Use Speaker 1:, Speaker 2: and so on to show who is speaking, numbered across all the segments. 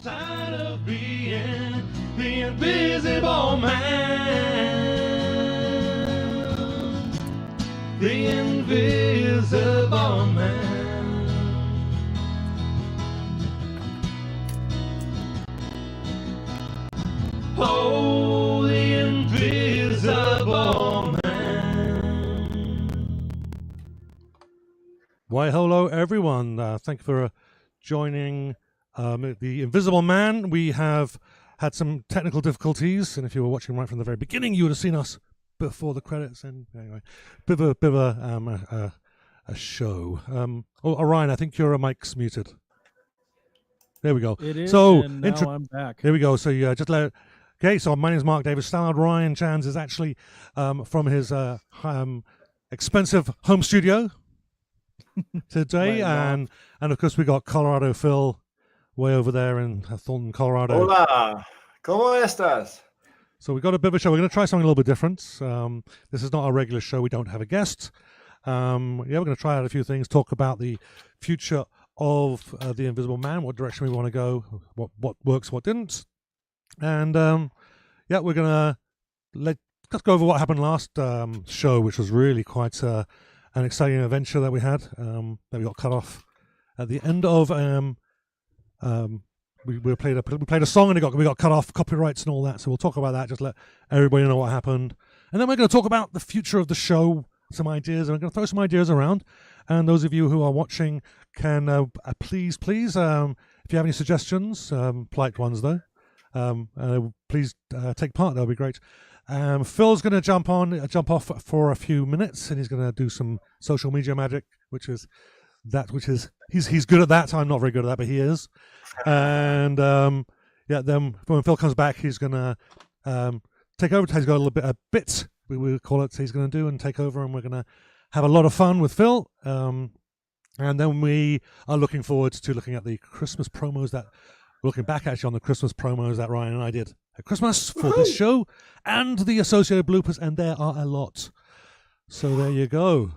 Speaker 1: tired of being the invisible man. The invisible man. Oh, the invisible man.
Speaker 2: Why, hello, everyone. Thank you for joining The Invisible Man. We have had some technical difficulties, and if you were watching right from the very beginning, you would have seen us before the credits. And anyway, bit of a show. Orion, I think your mic's muted. There we go.
Speaker 3: It is,
Speaker 2: so,
Speaker 3: and now I'm back.
Speaker 2: There we go. So you just let. Okay, so my name is Mark Davis. Stallard. Ryan Janz is actually from his expensive home studio today, and of course we got Colorado Phil way over there in Thornton, Colorado.
Speaker 4: Hola, ¿cómo estás?
Speaker 2: So we got a bit of a show. We're going to try something a little bit different. This is not our regular show. We don't have a guest. We're going to try out a few things, talk about the future of The Invisible Man, what direction we want to go, what works, what didn't. And we're going to let's go over what happened last show, which was really quite an exciting adventure that we had. That we got cut off at the end of. We played a song and we got cut off, copyrights and all that. So we'll talk about that. Just let everybody know what happened, and then we're going to talk about the future of the show, some ideas, and we're going to throw some ideas around. And those of you who are watching can please, if you have any suggestions, polite ones though, please take part. That would be great. Phil's going to jump off for a few minutes, and he's going to do some social media magic, which is he's good at that. I'm not very good at that, but he is. And then when Phil comes back, he's going to take over. He's got a bit we would call it. He's going to do and take over, and we're going to have a lot of fun with Phil. And then we are looking forward to looking at the Christmas promos looking back actually on the Christmas promos that Ryan and I did at Christmas for this show, and the associated bloopers, and there are a lot. So there you go.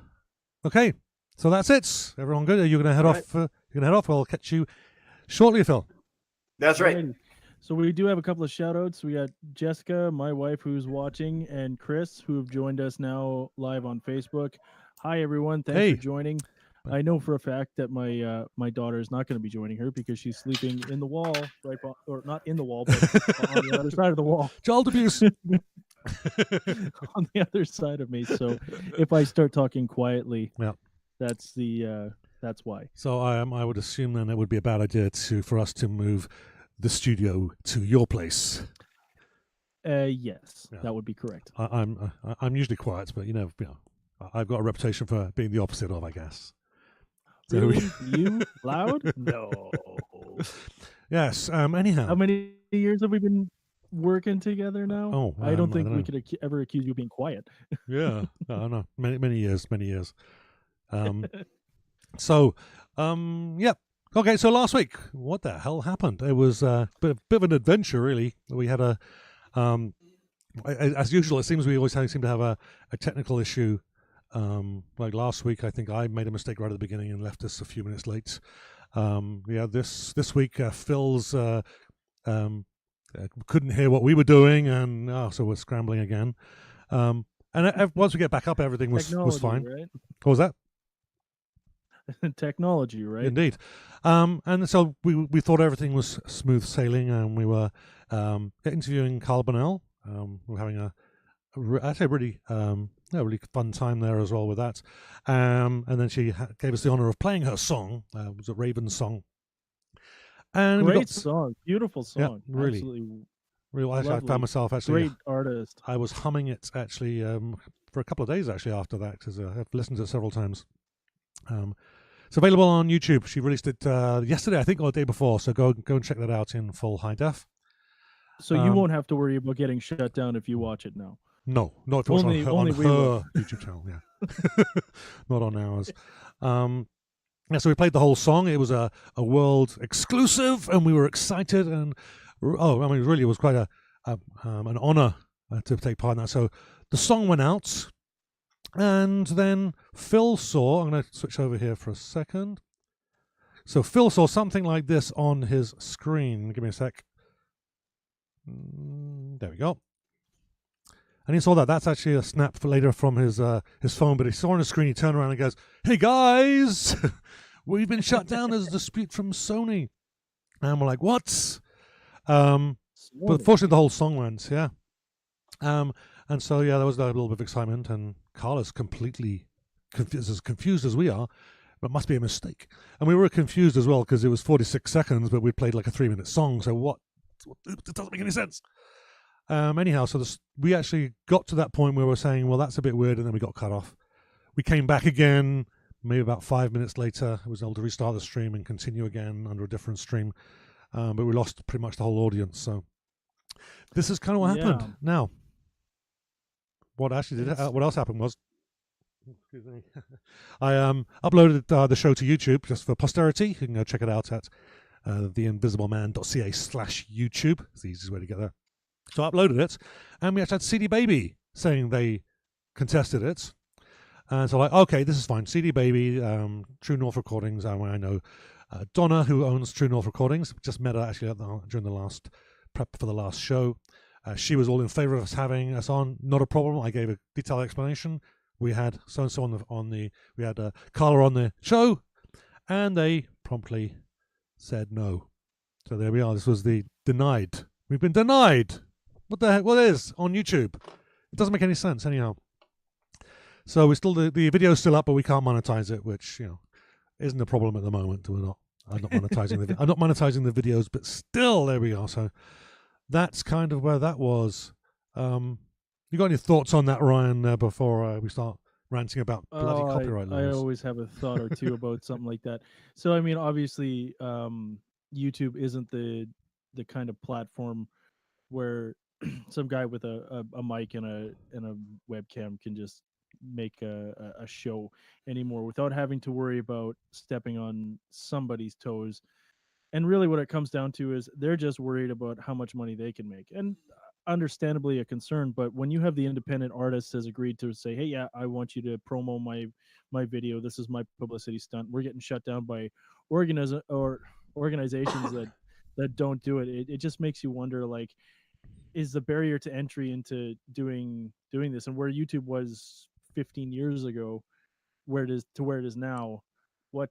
Speaker 2: Okay, so that's it. Everyone good? Are you going to head off? You're going to head off? I'll catch you shortly, Phil.
Speaker 4: That's right.
Speaker 3: So we do have a couple of shout-outs. We got Jessica, my wife, who's watching, and Chris, who have joined us now live on Facebook. Hi, everyone. Thanks for joining. I know for a fact that my daughter is not going to be joining her because she's sleeping in the wall, or not in the wall, but on the other side of the wall.
Speaker 2: Child abuse.
Speaker 3: On the other side of me. So if I start talking quietly, that's why.
Speaker 2: So I would assume then it would be a bad idea for us to move the studio to your place.
Speaker 3: Yes, that would be correct.
Speaker 2: I'm usually quiet, but I've got a reputation for being the opposite of, I guess.
Speaker 3: Really? You loud? No.
Speaker 2: Yes. Anyhow,
Speaker 3: how many years have we been working together now?
Speaker 2: Oh,
Speaker 3: I don't think we could ever accuse you of being quiet.
Speaker 2: Yeah, I know. Many years. Okay, so last week, what the hell happened? It was a bit of an adventure, really. We had as usual, it seems we always seem to have a technical issue. Like last week, I think I made a mistake right at the beginning and left us a few minutes late. This week, Phil's couldn't hear what we were doing, and so we're scrambling again. And once we get back up, everything was fine.
Speaker 3: Right?
Speaker 2: What was that?
Speaker 3: Technology, right?
Speaker 2: Indeed. And so we thought everything was smooth sailing, and we were interviewing Carl Bonnell. We were having really fun time there as well with that. And then she gave us the honor of playing her song. It was a Raven's song. And
Speaker 3: great song, beautiful song.
Speaker 2: Yeah, really.
Speaker 3: Absolutely.
Speaker 2: Actually, I found myself
Speaker 3: great artist.
Speaker 2: I was humming it actually for a couple of days actually after that, because I've listened to it several times. It's available on YouTube. She released it yesterday, I think, or the day before. So go and check that out in full high def.
Speaker 3: So you won't have to worry about getting shut down if you watch it now.
Speaker 2: No, not if you watch on her YouTube channel. Yeah, not on ours. So we played the whole song. It was a world exclusive, and we were excited. And it was quite an honor to take part in that. So the song went out, and then Phil saw. I'm going to switch over here for a second. So Phil saw something like this on his screen. Give me a sec. There we go. And he saw that. That's actually a snap for later from his phone. But he saw on the screen, he turned around and goes, "Hey guys, we've been shut down. There's a dispute from Sony." And we're like, "What?" But fortunately, the whole song went, yeah. And so, yeah, there was a little bit of excitement. And Carla's completely as confused as we are. But it must be a mistake. And we were confused as well because it was 46 seconds, but we played like a 3-minute song. So what? It doesn't make any sense. Anyhow, so we actually got to that point where we were saying, well, that's a bit weird, and then we got cut off. We came back again, maybe about 5 minutes later. I was able to restart the stream and continue again under a different stream. But we lost pretty much the whole audience. So this is kind of what happened. Now, what else happened was, excuse me, I uploaded the show to YouTube just for posterity. You can go check it out at theinvisibleman.ca/YouTube. It's the easiest way to get there. So I uploaded it, and we actually had CD Baby saying they contested it. And so like, okay, this is fine. CD Baby, True North Recordings. I know Donna, who owns True North Recordings, just met her actually during the last prep for the last show. She was all in favor of us having us on. Not a problem. I gave a detailed explanation. We had so-and-so we had Carla on the show, and they promptly said no. So there we are. This was the denied. We've been denied. What the heck? What is on YouTube? It doesn't make any sense anyhow. So we still the video's still up, but we can't monetize it, which isn't a problem at the moment. I'm not monetizing I'm not monetizing the videos, but still there we are. So that's kind of where that was. You got any thoughts on that, Ryan? Before we start ranting about bloody copyright laws?
Speaker 3: I always have a thought or two about something like that. So I mean, obviously, YouTube isn't the kind of platform where some guy with a mic and a webcam can just make a show anymore without having to worry about stepping on somebody's toes. And really what it comes down to is they're just worried about how much money they can make. And understandably a concern, but when you have the independent artist has agreed to say, hey, yeah, I want you to promo my video, this is my publicity stunt, we're getting shut down by organizations that don't do it. It just makes you wonder, like, is the barrier to entry into doing this, and where YouTube was 15 years ago, where it is now, what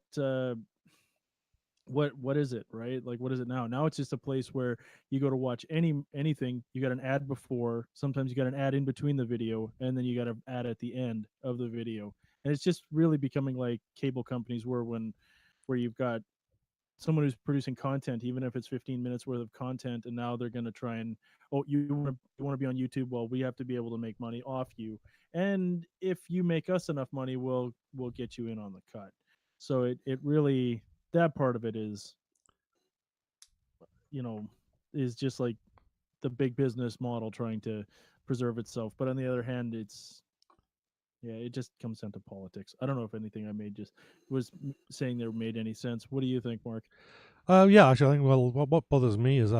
Speaker 3: is it, right? Like, what is it now? Now it's just a place where you go to watch anything, you got an ad before, sometimes you got an ad in between the video, and then you got an ad at the end of the video. And it's just really becoming like cable companies where you've got someone who's producing content, even if it's 15 minutes worth of content, and now they're going to try and, oh, you want to be on YouTube? Well, we have to be able to make money off you, and if you make us enough money, we'll get you in on the cut. So it really, that part of it is just like the big business model trying to preserve itself. But on the other hand, it just comes down to politics. I don't know if anything I made just was saying there made any sense. What do you think, Mark?
Speaker 2: Yeah, actually, I think, well, what bothers me is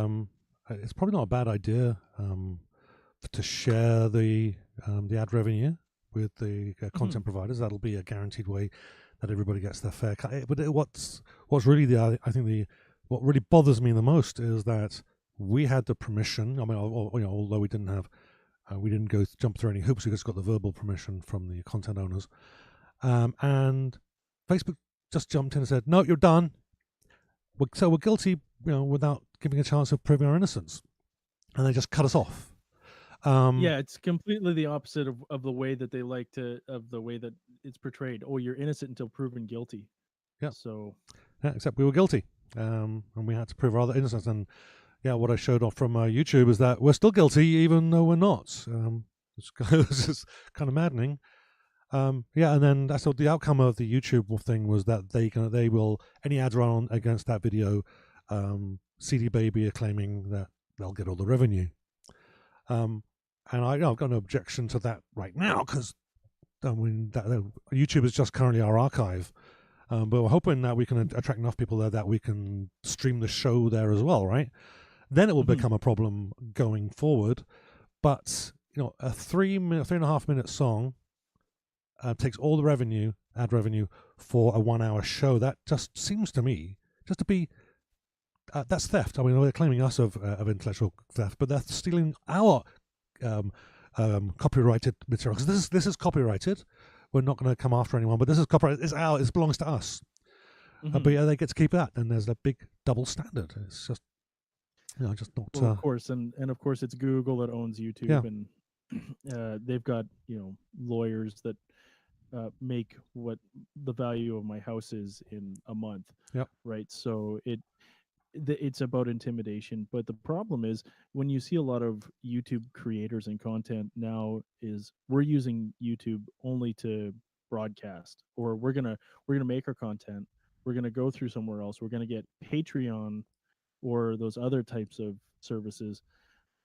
Speaker 2: it's probably not a bad idea to share the ad revenue with the content providers. That'll be a guaranteed way that everybody gets their fair cut. But what's really what really bothers me the most is that we had the permission. I mean, although we didn't have. We didn't jump through any hoops. We just got the verbal permission from the content owners. And Facebook just jumped in and said, no, you're done. So we're guilty, without giving a chance of proving our innocence. And they just cut us off.
Speaker 3: Yeah, it's completely the opposite of the way that they like to, of the way that it's portrayed. Oh, you're innocent until proven guilty.
Speaker 2: Yeah.
Speaker 3: So. Yeah,
Speaker 2: except we were guilty. And we had to prove our other innocence. And yeah, what I showed off from YouTube is that we're still guilty, even though we're not. This is kind of maddening. Yeah, and then that's the outcome of the YouTube thing was that they will, any ads run against that video, CD Baby are claiming that they'll get all the revenue. And I've got no objection to that right now because YouTube is just currently our archive. But we're hoping that we can attract enough people there that we can stream the show there as well, right? Then it will become a problem going forward. But a 3.5 minute song takes all the ad revenue for a 1 hour show. That just seems to me just to be. That's theft. I mean, they're claiming us of intellectual theft, but they're stealing our copyrighted material. Because this is copyrighted. We're not going to come after anyone, but this is copyrighted. It's ours. It belongs to us. But yeah, they get to keep that, and there's a big double standard. It's just, just not.
Speaker 3: Well, of course, and of course, it's Google that owns YouTube, and they've got lawyers that make what the value of my house is in a month.
Speaker 2: Yep.
Speaker 3: Right. So it's about intimidation, but the problem is when you see a lot of YouTube creators and content now is we're using YouTube only to broadcast, or we're gonna make our content, we're gonna go through somewhere else, we're gonna get Patreon or those other types of services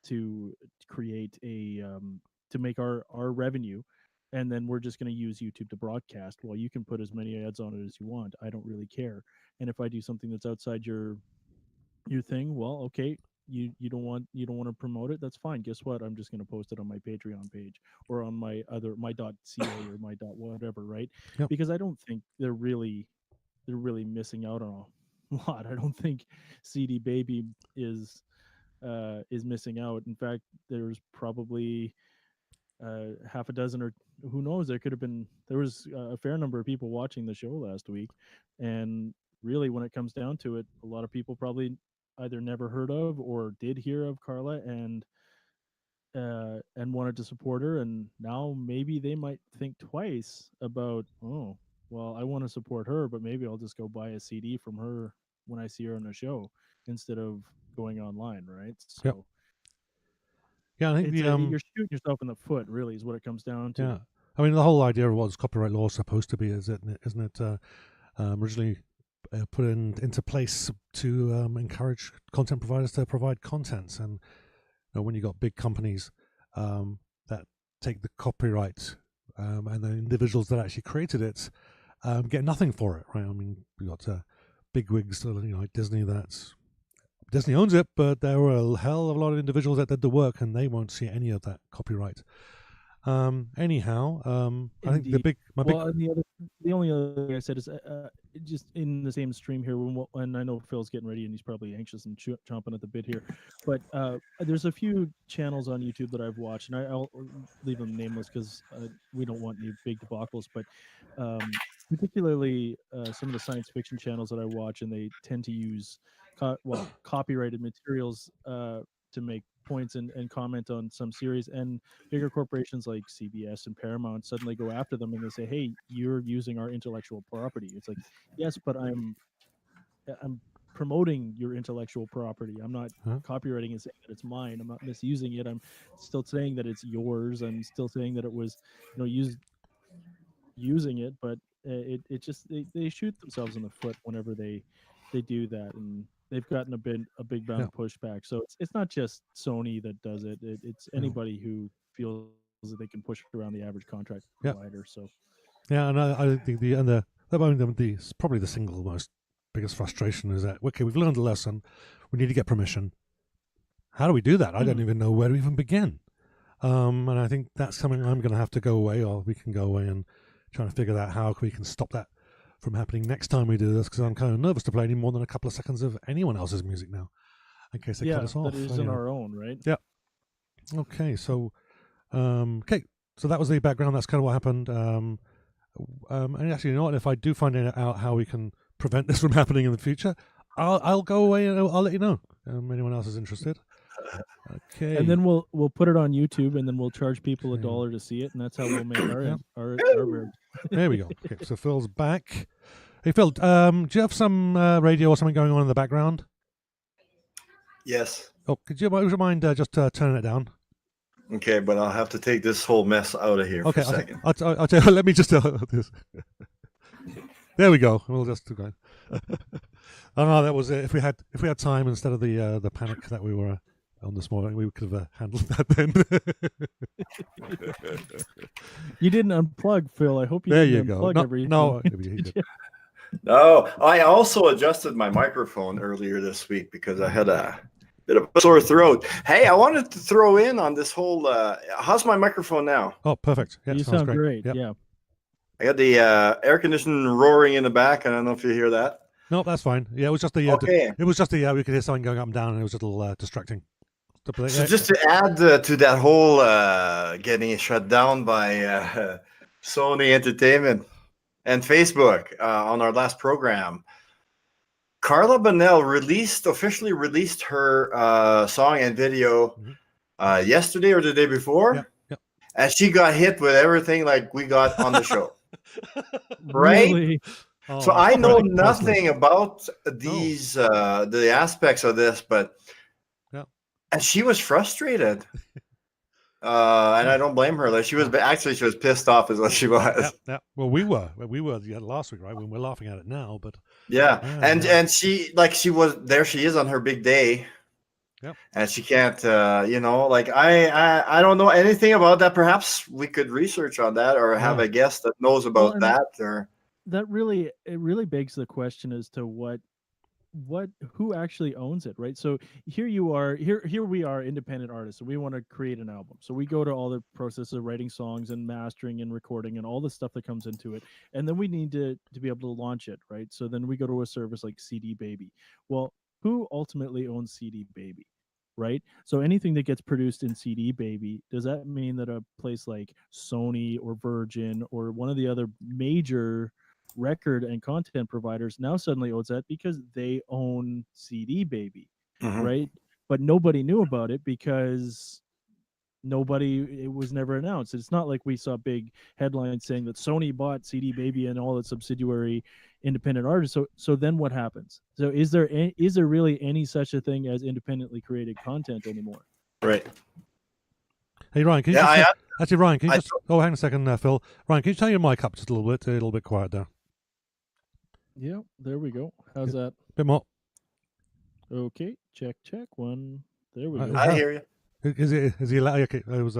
Speaker 3: to create a to make our revenue, and then we're just going to use YouTube to broadcast. Well, you can put as many ads on it as you want. I don't really care. And if I do something that's outside your thing, well, okay, you don't want to promote it, that's fine. Guess what? I'm just going to post it on my Patreon page or on my .ca or my .whatever, right?
Speaker 2: Yep.
Speaker 3: Because I don't think they're really missing out on a lot. I don't think CD Baby is missing out. In fact, there's probably half a dozen, or who knows, there was a fair number of people watching the show last week, and really when it comes down to it, a lot of people probably either never heard of or did hear of Carla and wanted to support her, and now maybe they might think twice about, oh, well, I want to support her, but maybe I'll just go buy a CD from her when I see her on the show instead of going online, right? So
Speaker 2: yep. Yeah, I think
Speaker 3: you're shooting yourself in the foot, really, is what it comes down to.
Speaker 2: Yeah, I mean, the whole idea of what copyright law is supposed to be, isn't it? Originally put into place to encourage content providers to provide content, and when you got big companies that take the copyright and the individuals that actually created it get nothing for it, right? I mean, we got big wigs, like Disney. Disney owns it, but there were a hell of a lot of individuals that did the work, and they won't see any of that copyright. Anyhow, I think
Speaker 3: the only other thing I said is just in the same stream here, and I know Phil's getting ready and he's probably anxious and chomping at the bit here, but there's a few channels on YouTube that I've watched, and I'll leave them nameless because we don't want any big debacles, but particularly some of the science fiction channels that I watch, and they tend to use copyrighted materials to make points and comment on some series, and bigger corporations like CBS and Paramount suddenly go after them and they say, hey, you're using our intellectual property. It's like, yes, but I'm promoting your intellectual property. I'm not copywriting and saying that it's mine. I'm not misusing it. I'm still saying that it's yours. I'm still saying that it was using it, but it just they shoot themselves in the foot whenever they do that, and they've gotten a big bout of pushback. So it's not just Sony that does it. It's anybody who feels that they can push around the average contract provider. So
Speaker 2: and I think the probably the single most biggest frustration is that, okay, we've learned a lesson. We need to get permission. How do we do that? I don't even know where to even begin. And I think that's something I'm going to have to go away, or we can go away and try to figure out how we can stop that from happening next time we do this, because I'm kind of nervous to play any more than a couple of seconds of anyone else's music now, in case they cut us off.
Speaker 3: That isn't our own, right?
Speaker 2: Yeah. Okay, so so that was the background. That's kind of what happened. And actually, you know what? If I do find out how we can prevent this from happening in the future, I'll go away and I'll let you know. Anyone else is interested? Okay.
Speaker 3: And then we'll put it on YouTube, and then we'll charge people $1 to see it, and that's how we'll make our
Speaker 2: There we go. Okay, so Phil's back. Hey Phil, do you have some radio or something going on in the background?
Speaker 4: Yes.
Speaker 2: Oh, would you mind just turning it down?
Speaker 4: Okay, but I'll have to take this whole mess out of here for a second.
Speaker 2: I'll tell you, let me just this. There we go. We'll just go. Oh no, that was it. If we had time instead of the panic that we were on this morning, we could have handled that then.
Speaker 3: You didn't unplug, Phil. I hope you didn't unplug everything.
Speaker 2: No, he did.
Speaker 4: No, I also adjusted my microphone earlier this week because I had a bit of a sore throat. Hey, I wanted to throw in on this whole. How's my microphone now?
Speaker 2: Oh, perfect. Yeah,
Speaker 3: you sound great. Yep. Yeah.
Speaker 4: I got the air conditioning roaring in the back. I don't know if you hear that.
Speaker 2: No, that's fine. Yeah, it was just the
Speaker 4: Okay.
Speaker 2: it was just the we could hear something going up and down, and it was a little distracting.
Speaker 4: So just to add to that whole getting shut down by Sony Entertainment and Facebook on our last program, Carla Bonnell officially released her song and video yesterday or the day before, and she got hit with everything like we got on the show, right?
Speaker 3: Really?
Speaker 2: Oh,
Speaker 4: So I know nothing about these the aspects of this, but and she was frustrated, and I don't blame her. Like she was pissed off, is what she was.
Speaker 2: Yeah. Well, we were last week, right? When we're laughing at it now, but
Speaker 4: and she was there. She is on her big day. And she can't, like I don't know anything about that. Perhaps we could research on that or have a guest that knows about that. Or
Speaker 3: that really begs the question as to who actually owns it, right? So here we are, independent artists, and we want to create an album. So we go to all the process of writing songs and mastering and recording and all the stuff that comes into it, and then we need to be able to launch it, right? So then we go to a service like CD Baby. Well, who ultimately owns CD Baby? Right? So anything that gets produced in CD Baby, does that mean that a place like Sony or Virgin or one of the other major record and content providers now suddenly owns that because they own CD Baby, right? But nobody knew about it because it was never announced. It's not like we saw big headlines saying that Sony bought CD Baby and all its subsidiary independent artists. So then what happens? So is there really any such a thing as independently created content anymore?
Speaker 4: Right.
Speaker 2: Hey Ryan, can you actually Ryan, can you just hang on a second, Phil. Ryan, can you turn your mic up just a little bit quiet there?
Speaker 3: Yeah, there we go. How's that?
Speaker 2: Bit more.
Speaker 3: Okay, check one. There we go.
Speaker 4: I hear you.
Speaker 2: Is he loud? Okay, it was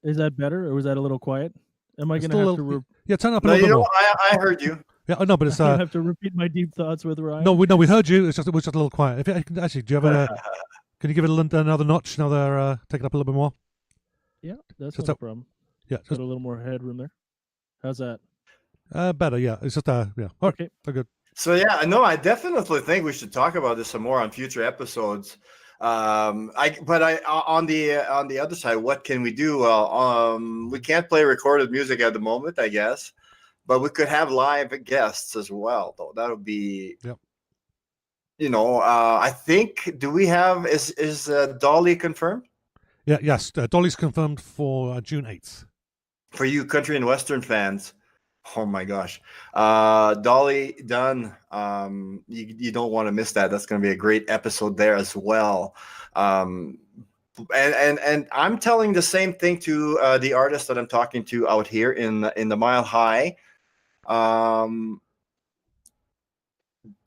Speaker 3: Is that better, or was that a little quiet? Am I going to have to?
Speaker 2: Turn up a little bit more.
Speaker 4: I heard you.
Speaker 2: Yeah, no, but it's
Speaker 3: I have to repeat my deep thoughts with Ryan.
Speaker 2: No, we heard you. It was just a little quiet. Actually, do you have can you give it another notch? Take it up a little bit more.
Speaker 3: Yeah, that's not a problem.
Speaker 2: Yeah,
Speaker 3: just a little more headroom there. How's that?
Speaker 2: Better. Yeah, it's just yeah. Okay, good.
Speaker 4: So I definitely think we should talk about this some more on future episodes. On the other side, what can we do? We can't play recorded music at the moment, I guess, but we could have live guests as well. Though that would be, I think. Do we have is Dolly confirmed?
Speaker 2: Yeah, yes, Dolly's confirmed for June 8th.
Speaker 4: For you country and western fans. Oh my gosh, Dolly Dunn, you don't want to miss that. That's going to be a great episode there as well. And I'm telling the same thing to the artist that I'm talking to out here in the Mile High.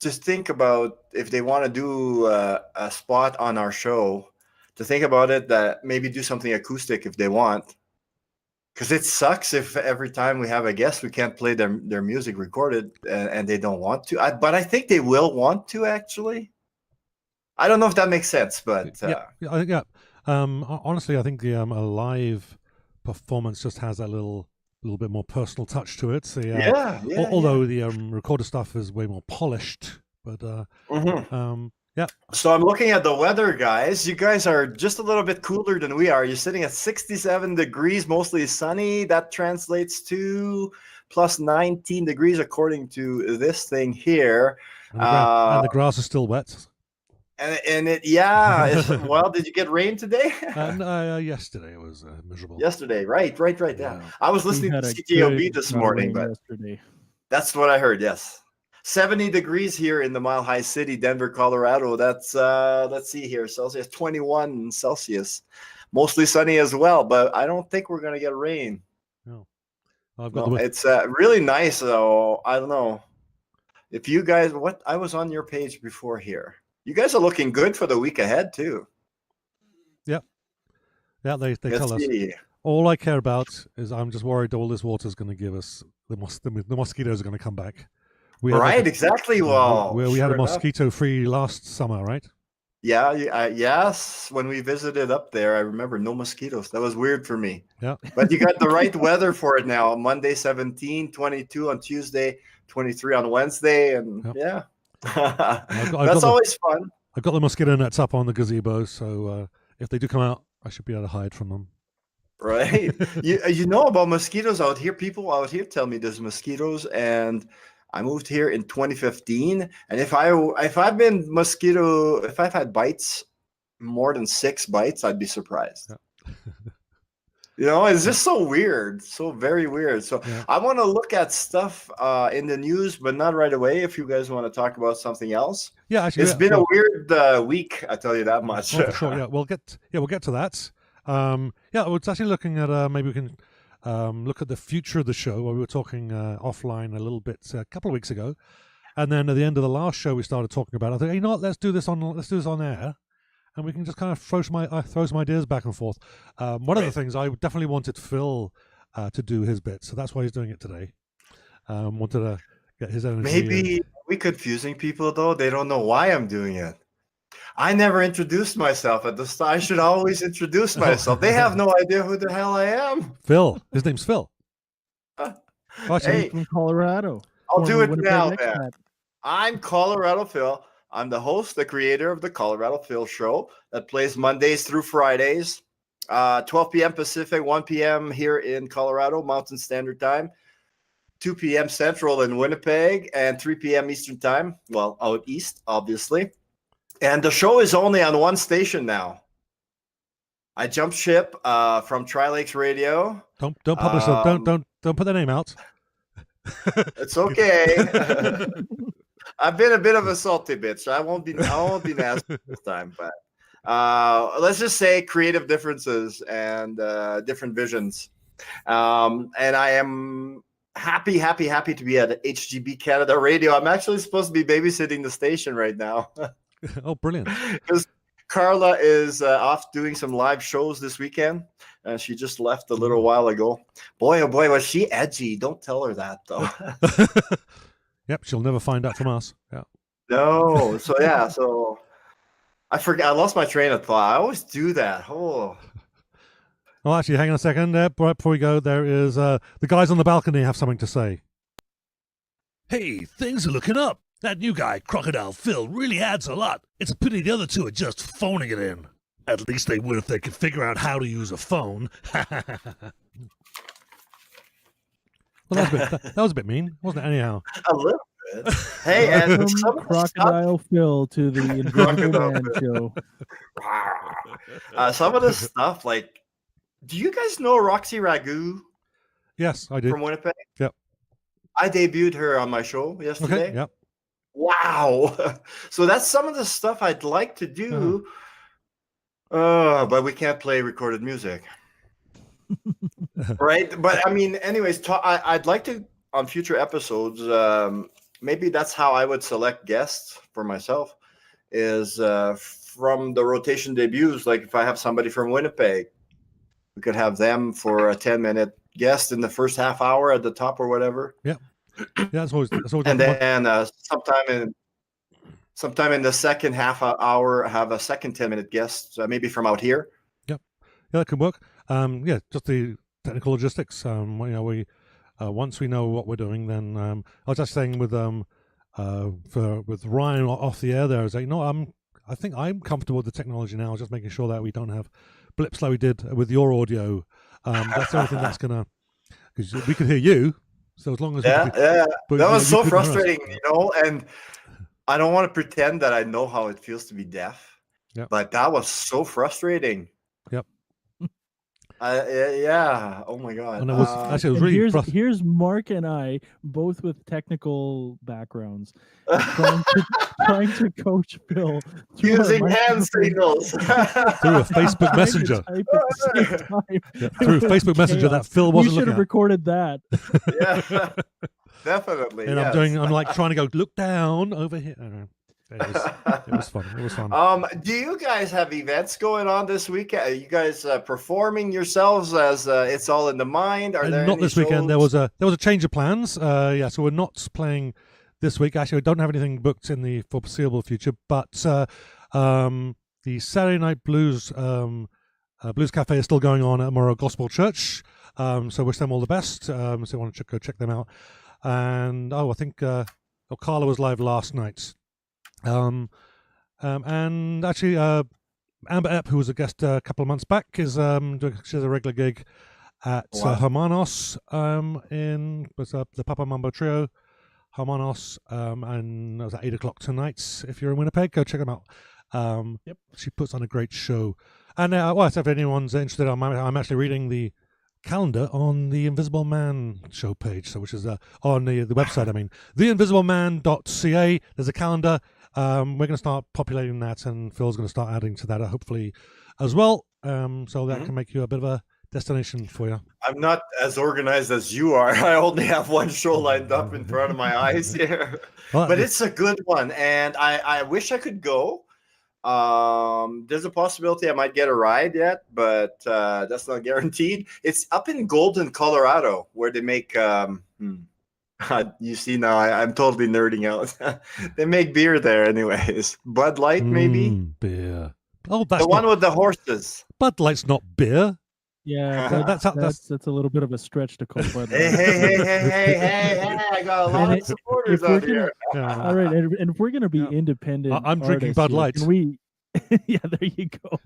Speaker 4: Just think about if they want to do a spot on our show, to think about it, that maybe do something acoustic if they want. Because it sucks if every time we have a guest, we can't play their music recorded and they don't want to. But I think they will want to, actually. I don't know if that makes sense, but...
Speaker 2: honestly, I think the a live performance just has that little bit more personal touch to it. So, although the recorded stuff is way more polished. But,
Speaker 4: So I'm looking at the weather, guys. You guys are just a little bit cooler than we are. You're sitting at 67 degrees, mostly sunny. That translates to plus 19 degrees according to this thing here.
Speaker 2: And the grass is still wet.
Speaker 4: And well, did you get rain today?
Speaker 2: Yesterday it was miserable.
Speaker 4: Yesterday, right. Yeah. I was listening to CTOB this morning, but yesterday. That's what I heard. Yes. 70 degrees here in the Mile High City, Denver, Colorado. That's let's see here, Celsius, 21 Celsius. Mostly sunny as well, but I don't think we're gonna get rain.
Speaker 2: No,
Speaker 4: it's really nice though. I don't know if you guys. I was on your page before here. You guys are looking good for the week ahead too.
Speaker 2: Yeah, they tell us. All I care about is I'm just worried all this water is going to give us the mosquitoes are going to come back.
Speaker 4: Exactly. Well,
Speaker 2: we had a mosquito-free last summer, right?
Speaker 4: Yeah, yes. When we visited up there, I remember no mosquitoes. That was weird for me.
Speaker 2: Yeah.
Speaker 4: But you got the right weather for it now. Monday, 17, 22 on Tuesday, 23 on Wednesday, and That's always fun.
Speaker 2: I've got the mosquito nets up on the gazebo, so if they do come out, I should be able to hide from them.
Speaker 4: Right. You know about mosquitoes out here. People out here tell me there's mosquitoes, and I moved here in 2015. And if I've had bites, more than 6 bites, I'd be surprised.
Speaker 2: Yeah.
Speaker 4: It's just so weird, so very weird. So
Speaker 2: Yeah.
Speaker 4: I want to look at stuff in the news, but not right away. If you guys want to talk about something else,
Speaker 2: Yeah, actually,
Speaker 4: it's been a weird week. I tell you that much.
Speaker 2: Oh, for sure. Yeah, we'll get to that. Yeah, I was actually looking at maybe we can look at the future of the show. Where we were talking offline a little bit a couple of weeks ago, and then at the end of the last show, we started talking about. I thought, you know what, let's do this on air, and we can just kind of throw some ideas back and forth. One of the things I definitely wanted Phil to do his bit, so that's why he's doing it today. Wanted to get his energy.
Speaker 4: Maybe we confusing people though. They don't know why I'm doing it. I never introduced myself at the start. I should always introduce myself. They have no idea who the hell I am.
Speaker 2: Phil. His name's Phil.
Speaker 4: Hey,
Speaker 3: from Colorado.
Speaker 4: I'll do it
Speaker 3: Winnipeg
Speaker 4: now,
Speaker 3: expat.
Speaker 4: man. I'm Colorado Phil. I'm the host, the creator of the Colorado Phil Show that plays Mondays through Fridays, 12 p.m. Pacific, 1 p.m. here in Colorado, Mountain Standard Time, 2 p.m. Central in Winnipeg, and 3 p.m. Eastern Time. Well, out east, obviously. And the show is only on one station now. I jumped ship from Tri-Lakes Radio.
Speaker 2: Don't publish them. Don't put their name out.
Speaker 4: It's okay. I've been a bit of a salty bitch. I won't be nasty this time, but let's just say creative differences and different visions. And I am happy to be at HGB Canada Radio. I'm actually supposed to be babysitting the station right now.
Speaker 2: Oh, brilliant.
Speaker 4: Because Carla is off doing some live shows this weekend. She just left a little while ago. Boy, oh boy, was she edgy. Don't tell her that, though.
Speaker 2: Yep, she'll never find out from us. Yeah.
Speaker 4: No. So, yeah. So, I forgot. I lost my train of thought. I always do that. Oh.
Speaker 2: Well, actually, hang on a second. Right before we go, there is the guys on the balcony have something to say.
Speaker 5: Hey, things are looking up. That new guy, Crocodile Phil, really adds a lot. It's a pity the other two are just phoning it in. At least they would if they could figure out how to use a phone.
Speaker 2: Well, that was a bit mean, wasn't it? Anyhow.
Speaker 4: A little bit. Hey, and
Speaker 3: Welcome, Crocodile Phil, to the Invisible Man Show.
Speaker 4: Some of the stuff, like, do you guys know Roxy Ragu
Speaker 2: Yes, I do.
Speaker 4: from Winnipeg?
Speaker 2: Yep.
Speaker 4: I debuted her on my show yesterday.
Speaker 2: Okay. Yep.
Speaker 4: Wow. So that's some of the stuff I'd like to do, but we can't play recorded music. Right? But I mean, anyways, I'd like to, on future episodes, maybe that's how I would select guests for myself, is from the rotation debuts. Like if I have somebody from Winnipeg, we could have them for a 10-minute guest in the first half hour at the top or whatever.
Speaker 2: Yeah. Yeah, that's always
Speaker 4: And then sometime in the second half hour, have a second 10-minute guest, maybe from out here.
Speaker 2: Yep. Yeah, that could work. Yeah, just the technical logistics. We once we know what we're doing, then I was just saying with Ryan off the air there, I was like, no, I think I'm comfortable with the technology now. Just making sure that we don't have blips like we did with your audio. That's the only thing that's gonna, because we could hear you. So as long as
Speaker 4: but, that was so frustrating, and I don't want to pretend that I know how it feels to be deaf.
Speaker 2: Yep.
Speaker 4: But that was so frustrating.
Speaker 2: Yep.
Speaker 4: Yeah. Oh my god.
Speaker 2: And it was actually really
Speaker 3: here's Mark and I both with technical backgrounds trying to coach Phil
Speaker 4: using hand signals
Speaker 2: through a Facebook Messenger. Through a Facebook Messenger that Phil wasn't looking at.
Speaker 3: We should have recorded that.
Speaker 4: Yeah. Definitely.
Speaker 2: And
Speaker 4: yes.
Speaker 2: I'm like trying to go look down over here. I don't know. It was fun. It was fun.
Speaker 4: Do you guys have events going on this weekend? Are you guys performing yourselves as It's All in the Mind? Are there
Speaker 2: not
Speaker 4: any
Speaker 2: this weekend?
Speaker 4: shows?
Speaker 2: There was a change of plans. So we're not playing this week. Actually, we don't have anything booked in the foreseeable future. But the Saturday Night Blues Blues Cafe is still going on at Morrow Gospel Church. So wish them all the best. So you want to go check them out. And I think Carla was live last night. And actually, Amber Epp, who was a guest a couple of months back, is she has a regular gig at Hermanos in the Papa Mambo Trio. Hermanos, and that was at 8 o'clock tonight. If you're in Winnipeg, go check them out.
Speaker 3: Yep.
Speaker 2: She puts on a great show. And well, if anyone's interested, I'm actually reading the calendar on the Invisible Man show page, so which is on the website. I mean, theinvisibleman.ca. There's a calendar. We're going to start populating that, and Phil's going to start adding to that, hopefully, as well. So that can make you a bit of a destination for you.
Speaker 4: I'm not as organized as you are. I only have one show lined up in front of my eyes here, but it's a good one, and I wish I could go. There's a possibility I might get a ride yet, but that's not guaranteed. It's up in Golden, Colorado, where they make you see now I'm totally nerding out. They make beer there anyways. Bud Light, maybe?
Speaker 2: Beer. Oh, that's
Speaker 4: the one with the horses.
Speaker 2: Bud Light's not beer.
Speaker 3: Yeah, that's a little bit of a stretch to call Bud Light.
Speaker 4: Hey, I got a lot of supporters out here.
Speaker 3: All right, and if we're going to be independent,
Speaker 2: I'm drinking Bud Light.
Speaker 3: Can we... Yeah, there you go.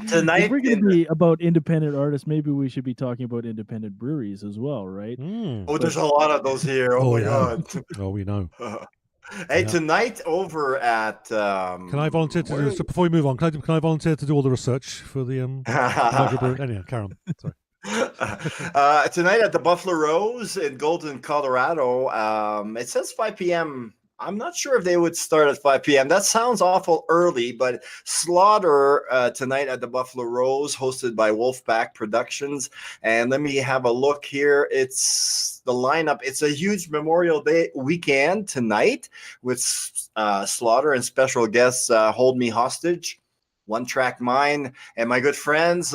Speaker 4: Tonight,
Speaker 3: if we're going to be about independent artists, maybe we should be talking about independent breweries as well, right?
Speaker 4: Oh, there's a lot of those here. Oh my God.
Speaker 2: Oh, we know.
Speaker 4: Hey, tonight over at
Speaker 2: can I volunteer to do, so before we move on, can I volunteer to do all the research for the anyway, carry on. Sorry.
Speaker 4: Tonight at the Buffalo Rose in Golden, Colorado. It says 5 p.m. I'm not sure if they would start at 5 p.m. That sounds awful early, but Slaughter tonight at the Buffalo Rose, hosted by Wolfpack Productions. And let me have a look here. It's the lineup. It's a huge Memorial Day weekend tonight with Slaughter and special guests Hold Me Hostage, One Track Mind, and my good friends,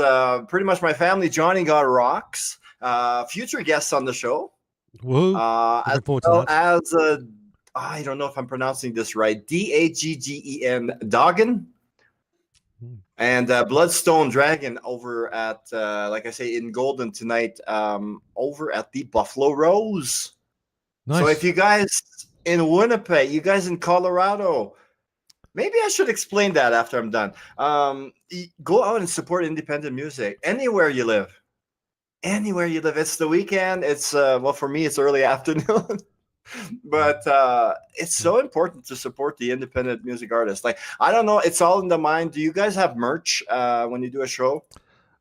Speaker 4: pretty much my family, Johnny Got Rocks, future guests on the show.
Speaker 2: Whoa!
Speaker 4: As well as I don't know if I'm pronouncing this right. Daggen Doggin and Bloodstone Dragon over at, like I say, in Golden tonight, over at the Buffalo Rose. Nice. So if you guys in Winnipeg, you guys in Colorado, maybe I should explain that after I'm done. Go out and support independent music anywhere you live. Anywhere you live. It's the weekend. It's well, for me, it's early afternoon. But it's so important to support the independent music artists. Like, I don't know, it's all in the mind. Do you guys have merch when you do a show?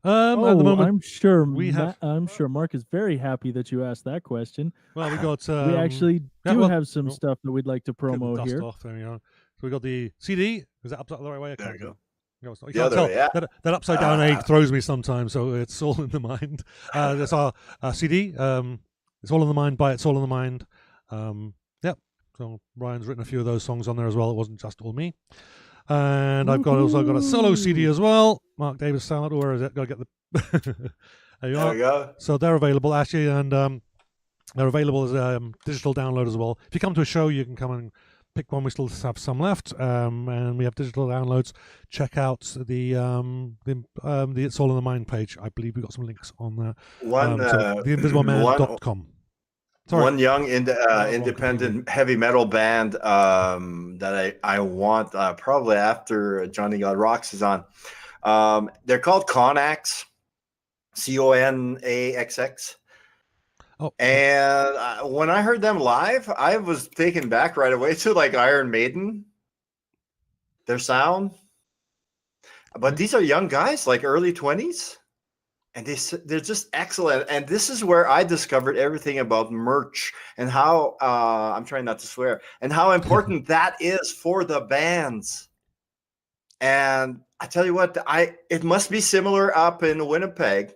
Speaker 2: At the moment,
Speaker 3: I'm sure Mark is very happy that you asked that question.
Speaker 2: Well, we got
Speaker 3: we actually have some stuff that we'd like to promo here.
Speaker 2: There we go. So we got the CD. Is that up the right way?
Speaker 4: There you go.
Speaker 2: You can't tell. That upside down egg throws me sometimes, so it's all in the mind. That's our CD. It's all in the mind by It's All in the Mind. So Brian's written a few of those songs on there as well. It wasn't just all me. And I've also got a solo CD as well. Mark Davis Stallard. Where is it? Gotta get the there we go. So they're available actually, and they're available as digital download as well. If you come to a show, you can come and pick one. We still have some left, and we have digital downloads. Check out the It's All in the Mind page. I believe we got some links on that. theinvisibleman.com.
Speaker 4: One young independent heavy metal band that I want probably after Johnny God Rocks is on. They're called Conax, Conaxx.
Speaker 2: Oh.
Speaker 4: And when I heard them live, I was taken back right away to like Iron Maiden, their sound. But these are young guys, like early 20s. And they're just excellent. And this is where I discovered everything about merch and how, I'm trying not to swear, and how important that is for the bands. And I tell you what, it must be similar up in Winnipeg.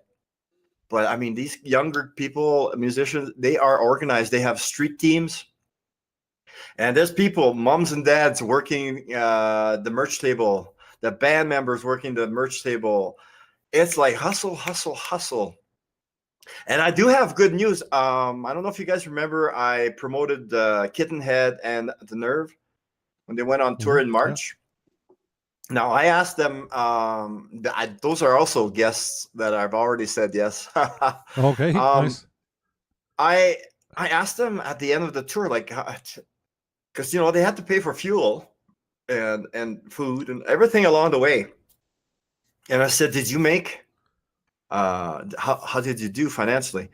Speaker 4: But I mean, these younger people, musicians, they are organized. They have street teams. And there's people, moms and dads, working the merch table, the band members working the merch table. It's like hustle, hustle, hustle. And I do have good news. I don't know if you guys remember, I promoted Kitten Head and The Nerve when they went on tour in March. Yeah. Now, I asked them, those are also guests that I've already said yes.
Speaker 2: Okay, nice.
Speaker 4: I asked them at the end of the tour, like, because, they had to pay for fuel. and food and everything along the way. And I said, "Did you make? How did you do financially?"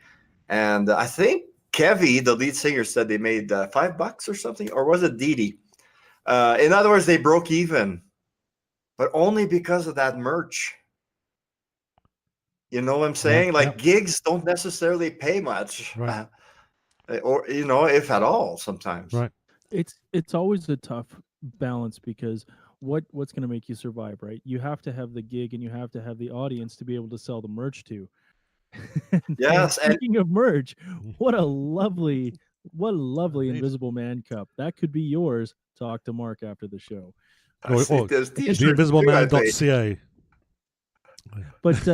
Speaker 4: And I think Kevy, the lead singer, said they made $5 or something, or was it Dee Dee? In other words, they broke even, but only because of that merch. You know what I'm saying? Like gigs don't necessarily pay much,
Speaker 2: Right.
Speaker 4: or if at all, sometimes.
Speaker 2: Right.
Speaker 3: It's always a tough balance because what's going to make you survive, right? You have to have the gig and you have to have the audience to be able to sell the merch to.
Speaker 4: Yes.
Speaker 3: And speaking of merch,
Speaker 2: Mm-hmm.
Speaker 3: what a lovely Invisible Man cup. That could be yours. Talk to Mark after the show.
Speaker 2: Or theinvisibleman.ca.
Speaker 3: But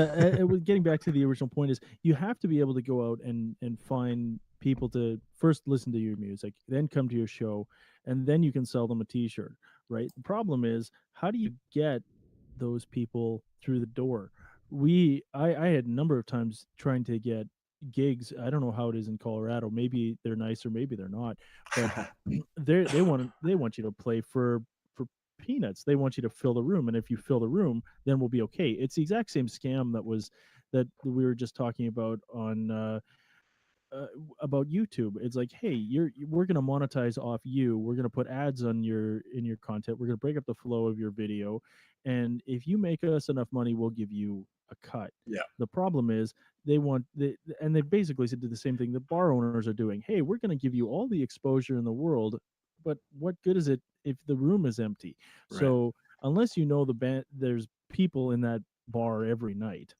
Speaker 3: getting back to the original point is you have to be able to go out and find people to first listen to your music, then come to your show, and then you can sell them a t-shirt, right? The problem is, how do you get those people through the door? I had a number of times trying to get gigs. I don't know how it is in Colorado. Maybe they're nice or maybe they're not, but they want you to play for peanuts. They want you to fill the room, and if you fill the room, then we'll be okay. It's the exact same scam that we were just talking about on about YouTube. It's like, hey, we're going to monetize off you. We're going to put ads on in your content. We're going to break up the flow of your video, and if you make us enough money, we'll give you a cut.
Speaker 4: Yeah.
Speaker 3: The problem is they basically said the same thing the bar owners are doing. Hey, we're going to give you all the exposure in the world, but what good is it if the room is empty? Right. So unless you know the band, there's people in that bar every night,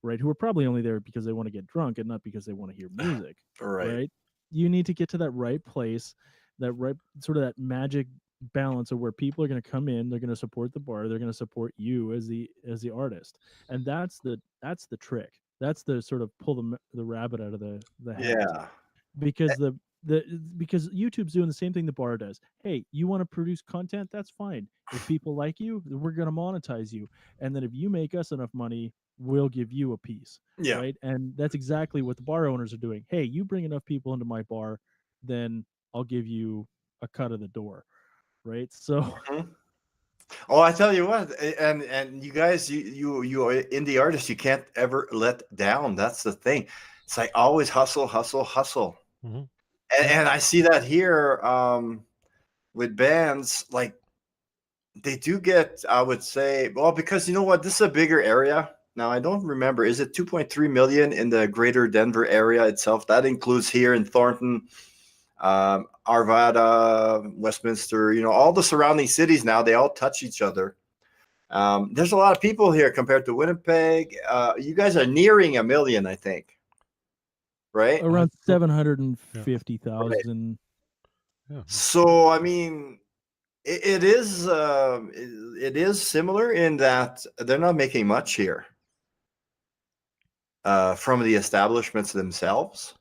Speaker 3: right, who are probably only there because they want to get drunk and not because they want to hear music. Right? You need to get to that right place, that right sort of that magic balance of where people are going to come in, they're going to support the bar, they're going to support you as the artist, and that's the trick. That's the sort of pull the rabbit out of the hat.
Speaker 4: Yeah.
Speaker 3: Because because YouTube's doing the same thing the bar does. Hey, you want to produce content? That's fine. If people like you, we're going to monetize you. And then if you make us enough money, we'll give you a piece.
Speaker 4: Yeah.
Speaker 3: Right. And that's exactly what the bar owners are doing. Hey, you bring enough people into my bar, then I'll give you a cut of the door. Right. So.
Speaker 4: Mm-hmm. Oh, I tell you what, and you guys, you indie artists, you can't ever let down. That's the thing. It's like always hustle.
Speaker 2: Mm-hmm.
Speaker 4: And I see that here with bands, like they do get, I would say, well, because you know what, this is a bigger area. Now, I don't remember, is it 2.3 million in the greater Denver area itself? That includes here in Thornton, Arvada, Westminster, all the surrounding cities now, they all touch each other. There's a lot of people here compared to Winnipeg. You guys are nearing 1 million, I think. Right?
Speaker 3: Around 750,000.
Speaker 2: Yeah.
Speaker 4: So, I mean, it is similar in that they're not making much here from the establishments themselves,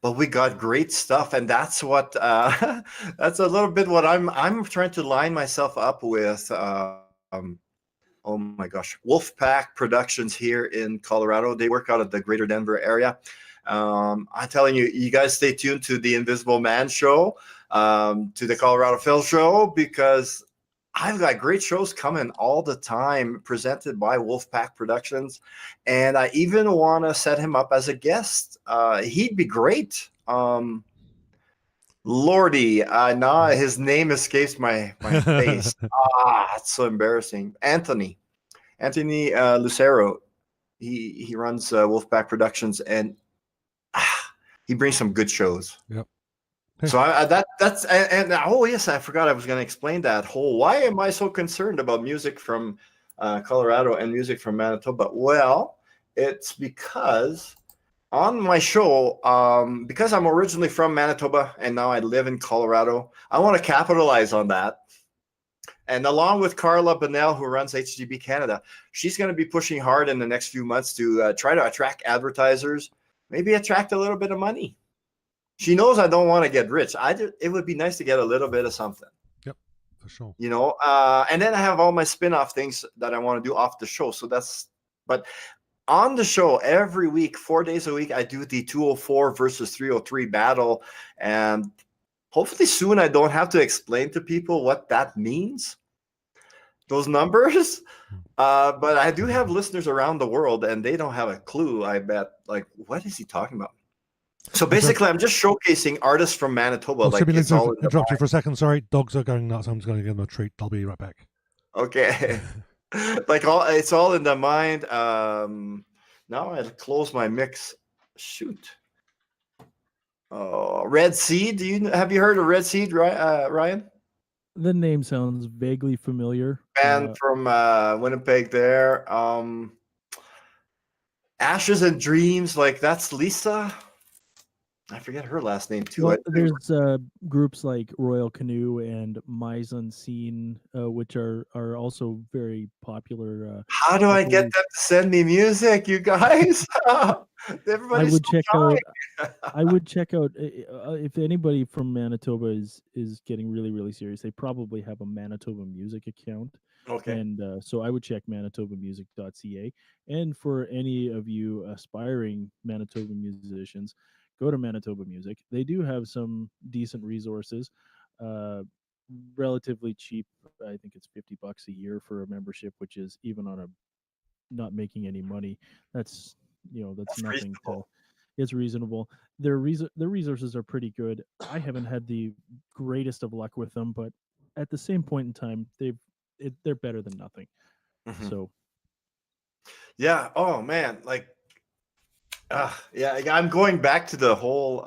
Speaker 4: but we got great stuff, and that's what that's a little bit what I'm trying to line myself up with. Oh my gosh, Wolfpack Productions here in Colorado. They work out of the greater Denver area. I'm telling you, you guys stay tuned to the Invisible Man show, to the Colorado Phil show, because I've got great shows coming all the time presented by Wolfpack Productions. And I even want to set him up as a guest. He'd be great. Lordy, now his name escapes my face. It's so embarrassing. Anthony Lucero. He runs Wolfpack Productions, and he brings some good shows.
Speaker 2: Yep.
Speaker 4: So that's oh yes, I forgot I was going to explain that whole. Why am I so concerned about music from Colorado and music from Manitoba? Well, it's because on my show, because I'm originally from Manitoba and now I live in Colorado, I want to capitalize on that. And along with Carla Bonnell, who runs HGB Canada, she's going to be pushing hard in the next few months to try to attract advertisers, maybe attract a little bit of money. She knows I don't want to get rich. It would be nice to get a little bit of something.
Speaker 2: Yep, for sure.
Speaker 4: And then I have all my spin-off things that I want to do off the show. But on the show every week, 4 days a week, I do the 204 versus 303 battle. And hopefully soon I don't have to explain to people what that means. those numbers. But I do have listeners around the world, and they don't have a clue. I bet. Like, what is he talking about? So basically, I'm just showcasing artists from Manitoba. Like, it's all
Speaker 2: interrupt you for a second. Sorry, dogs are going nuts. I'm just going to give them a treat. I'll be right back.
Speaker 4: Okay. Like it's all in the mind. Now I close my mix. Shoot. Oh, Red Seed. Have you heard of Red Seed, Ryan?
Speaker 3: The name sounds vaguely familiar.
Speaker 4: Band from Winnipeg there. Ashes and Dreams, like that's Lisa. I forget her last name too.
Speaker 3: Well, there's groups like Royal Canoe and Mise Unseen, which are also very popular.
Speaker 4: How do I get them to send me music, you guys? Everybody's
Speaker 3: I would check out if anybody from Manitoba is getting really, really serious. They probably have a Manitoba Music account.
Speaker 4: Okay.
Speaker 3: And so I would check manitobamusic.ca. And for any of you aspiring Manitoba musicians, go to Manitoba Music. They do have some decent resources, relatively cheap. I think it's $50 a year for a membership, which is even on a not making any money. That's nothing.
Speaker 4: Reasonable.
Speaker 3: It's reasonable. Their resources are pretty good. I haven't had the greatest of luck with them, but at the same point in time, they're better than nothing.
Speaker 4: Mm-hmm.
Speaker 3: So,
Speaker 4: yeah. Oh man, like. Yeah, I'm going back to the whole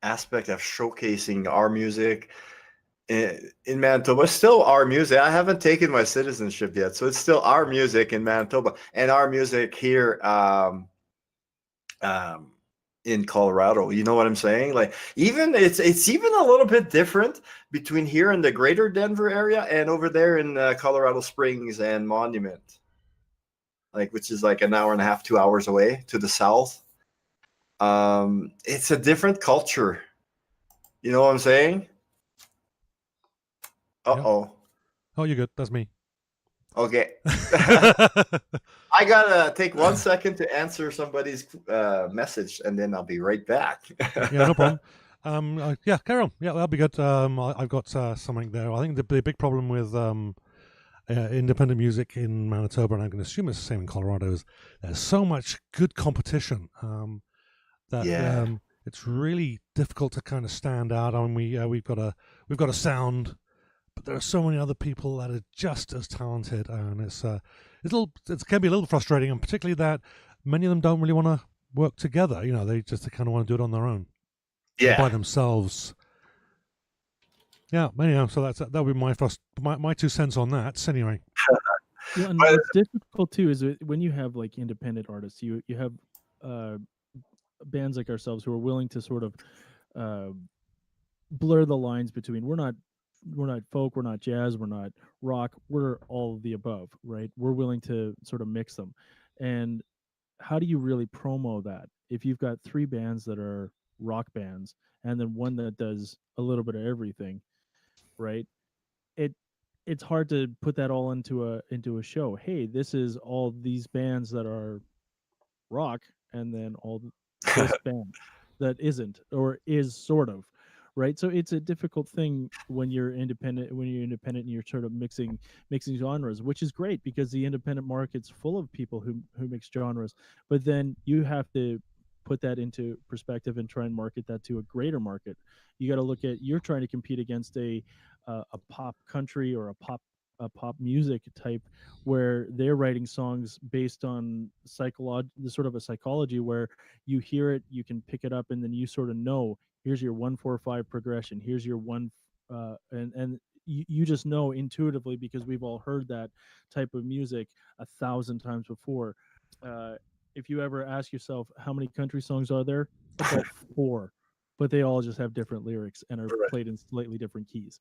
Speaker 4: aspect of showcasing our music in Manitoba. It's still our music. I haven't taken my citizenship yet, so it's still our music in Manitoba and our music here in Colorado. You know what I'm saying? Like, even it's even a little bit different between here in the greater Denver area and over there in Colorado Springs and Monument. Like, which is like an hour and a half, 2 hours away to the south. It's a different culture. You know what I'm saying? Uh-oh.
Speaker 2: Yep. Oh, you're good. That's me.
Speaker 4: Okay. I gotta take 1 second to answer somebody's message, and then I'll be right back.
Speaker 2: Yeah, no problem. Yeah, carry on. Yeah, that'll be good. I've got something there. I think the big problem with independent music in Manitoba, and I'm going to assume it's the same in Colorado, is there's so much good competition that it's really difficult to kind of stand out. I mean, we've got a sound, but there are so many other people that are just as talented, and it can be a little frustrating, and particularly that many of them don't really want to work together. You know, they kind of want to do it on their own, by themselves. Yeah, anyhow, so that would be my 2 cents on that. So anyway,
Speaker 3: and what's difficult too is when you have like independent artists, you have bands like ourselves who are willing to sort of blur the lines between we're not folk, we're not jazz, we're not rock, we're all of the above, right? We're willing to sort of mix them. And how do you really promo that if you've got 3 bands that are rock bands and then one that does a little bit of everything? Right, it's hard to put that all into a show. Hey, this is all these bands that are rock, and then all this band that isn't or is sort of, right? So it's a difficult thing when you're independent. And you're sort of mixing genres, which is great because the independent market's full of people who mix genres. But then you have to put that into perspective and try and market that to a greater market. You got to look at, you're trying to compete against a pop country or a pop music type where they're writing songs based on sort of a psychology where you hear it, you can pick it up, and then you sort of know, here's your 1-4-5 progression, here's your one, and you just know intuitively because we've all heard that type of music 1,000 times before. If you ever ask yourself how many country songs are there, about 4, but they all just have different lyrics and are played in slightly different keys,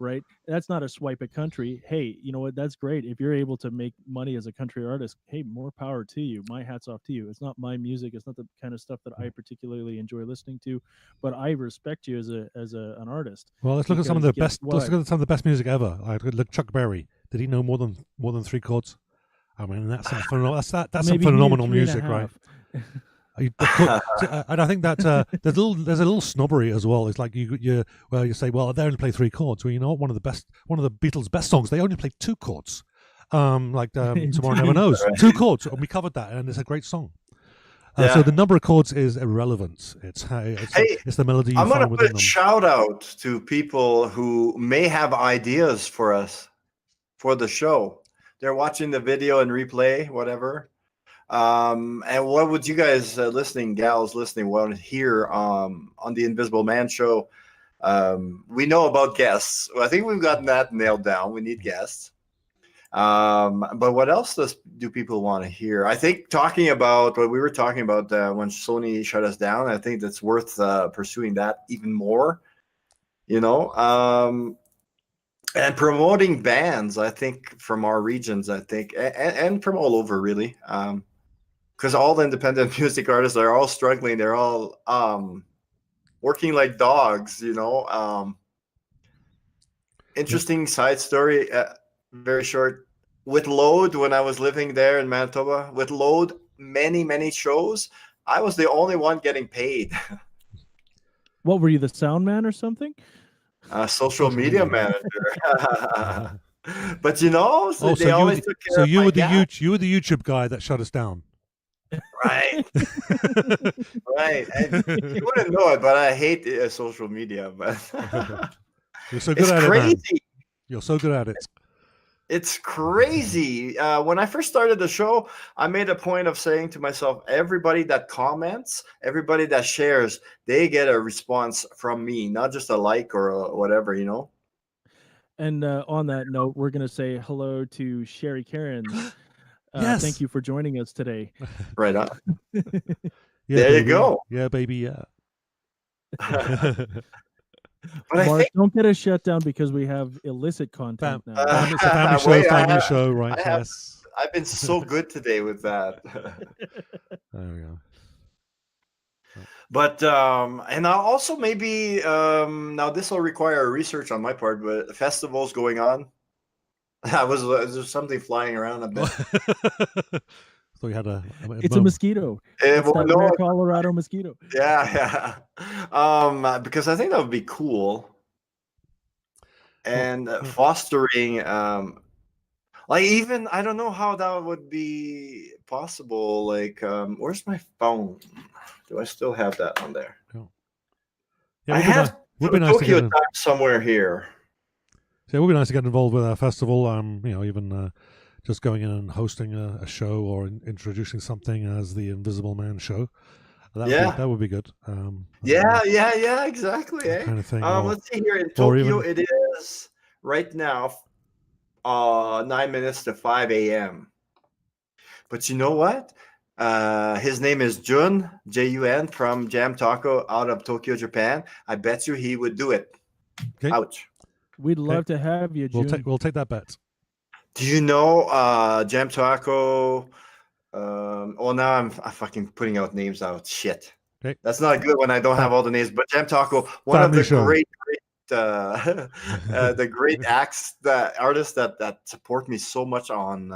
Speaker 3: right? That's not a swipe at country. Hey, you know what? That's great. If you're able to make money as a country artist, hey, more power to you. My hat's off to you. It's not my music. It's not the kind of stuff that I particularly enjoy listening to, but I respect you as an artist.
Speaker 2: Well, let's look at some of the best. Let's look at some of the best music ever. Look, Chuck Berry. Did he know more than 3 chords? I mean, that's some phenomenal music, right? And I think that there's a little snobbery as well. It's like you say, well, they only play 3 chords. Well, you know what? One of the Beatles' best songs, they only play 2 chords. Tomorrow Never Knows,
Speaker 4: Right.
Speaker 2: 2 chords, and we covered that, and it's a great song. So the number of chords is irrelevant. It's the melody you
Speaker 4: I'm going
Speaker 2: find
Speaker 4: to
Speaker 2: within
Speaker 4: put a
Speaker 2: them.
Speaker 4: shout out to people who may have ideas for us for the show. They're watching the video and replay, whatever. And what would you guys gals listening, want to hear on the Invisible Man show? We know about guests. I think we've gotten that nailed down. We need guests. But what else do people want to hear? I think talking about what we were talking about when Sony shut us down, I think that's worth pursuing that even more, and promoting bands, I think, from our regions, I think, and from all over, really. Because all the independent music artists are all struggling. They're all working like dogs, Interesting side story, very short. With Load, when I was living there in Manitoba, with Load, many shows, I was the only one getting paid.
Speaker 3: What were you, the sound man or something?
Speaker 4: Social media manager. But they always took care of
Speaker 2: you
Speaker 4: my
Speaker 2: were
Speaker 4: gap.
Speaker 2: you were the YouTube guy that shut us down.
Speaker 4: Right. Right. And you wouldn't know it, but I hate social media. But
Speaker 2: You're so good
Speaker 4: it's
Speaker 2: at it, man.
Speaker 4: crazy.
Speaker 2: You're so good at it.
Speaker 4: It's crazy. When I first started the show, I made a point of saying to myself, everybody that comments, everybody that shares, they get a response from me, not just a like or whatever,
Speaker 3: And on that note, we're going to say hello to Sherry Cairns.
Speaker 2: Yes.
Speaker 3: Thank you for joining us today.
Speaker 4: Right on.
Speaker 2: Yeah,
Speaker 4: There
Speaker 2: baby.
Speaker 4: you go.
Speaker 2: Yeah, baby. Yeah.
Speaker 4: But
Speaker 3: Mark, don't get us shut down because we have illicit content now.
Speaker 2: It's a family show.
Speaker 4: Wait,
Speaker 2: Family show, right? Yes.
Speaker 4: I've been so good today with that.
Speaker 2: There we go.
Speaker 4: But and I'll also maybe now this will require research on my part, but festivals going on. There's something flying around a bit.
Speaker 2: So we had
Speaker 3: It's a mosquito. It's that rare Colorado mosquito.
Speaker 4: Yeah. Because I think that would be cool. And fostering even I don't know how that would be possible. Like where's my phone? Do I still have that on there?
Speaker 2: Yeah,
Speaker 4: I have Tokyo time somewhere here.
Speaker 2: So it would be nice to get involved with our festival. Even just going in and hosting a show or introducing something as the Invisible Man show. That would be good.
Speaker 4: Yeah, exactly.
Speaker 2: Kind of thing.
Speaker 4: Let's see here in Tokyo. It is right now 9 minutes to 5 a.m. But you know what? His name is Jun, Jun, from Jam Taco out of Tokyo, Japan. I bet you he would do it.
Speaker 2: Okay.
Speaker 4: Ouch.
Speaker 3: We'd love to have you, June.
Speaker 2: We'll take that bet.
Speaker 4: Do you know Jam Taco? Now I'm fucking putting out names out. Shit.
Speaker 2: Okay.
Speaker 4: That's not good when I don't have all the names. But Jam Taco, one of the great the great artists that support me so much on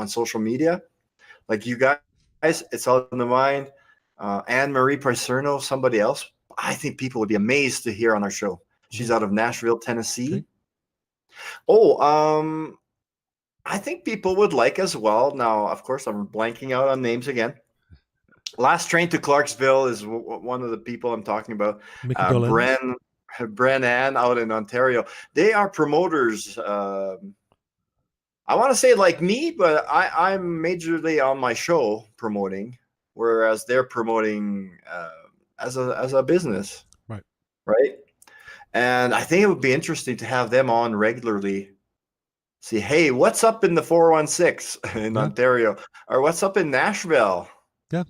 Speaker 4: social media. Like you guys, it's all in the mind. Anne Marie Picerno, somebody else. I think people would be amazed to hear on our show. She's out of Nashville, Tennessee.
Speaker 2: Okay.
Speaker 4: I think people would like as well. Now, of course, I'm blanking out on names again. Last Train to Clarksville is one of the people I'm talking about. Brennan out in Ontario. They are promoters. I want to say like me, but I'm majorly on my show promoting, whereas they're promoting as a business. Right. And I think it would be interesting to have them on regularly. See, hey, what's up in the 416 in Ontario? Or what's up in Nashville?
Speaker 2: Yeah.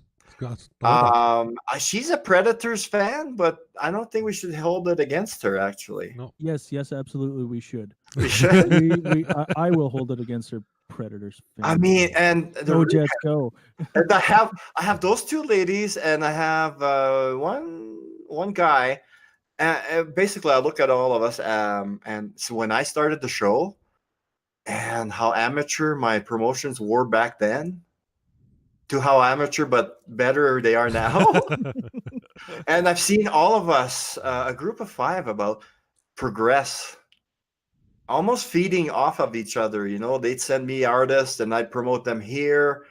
Speaker 4: She's a Predators fan, but I don't think we should hold it against her, actually.
Speaker 2: No.
Speaker 3: Yes, absolutely we should.
Speaker 4: We should.
Speaker 3: I will hold it against her, Predators fan.
Speaker 4: I mean, and
Speaker 3: go Jets, go.
Speaker 4: And I have those two ladies, and I have one guy. Basically, I look at all of us, and so when I started the show, and how amateur my promotions were back then, to how amateur but better they are now. And I've seen all of us, a group of 5, about progress, almost feeding off of each other. You know, they'd send me artists and I'd promote them here.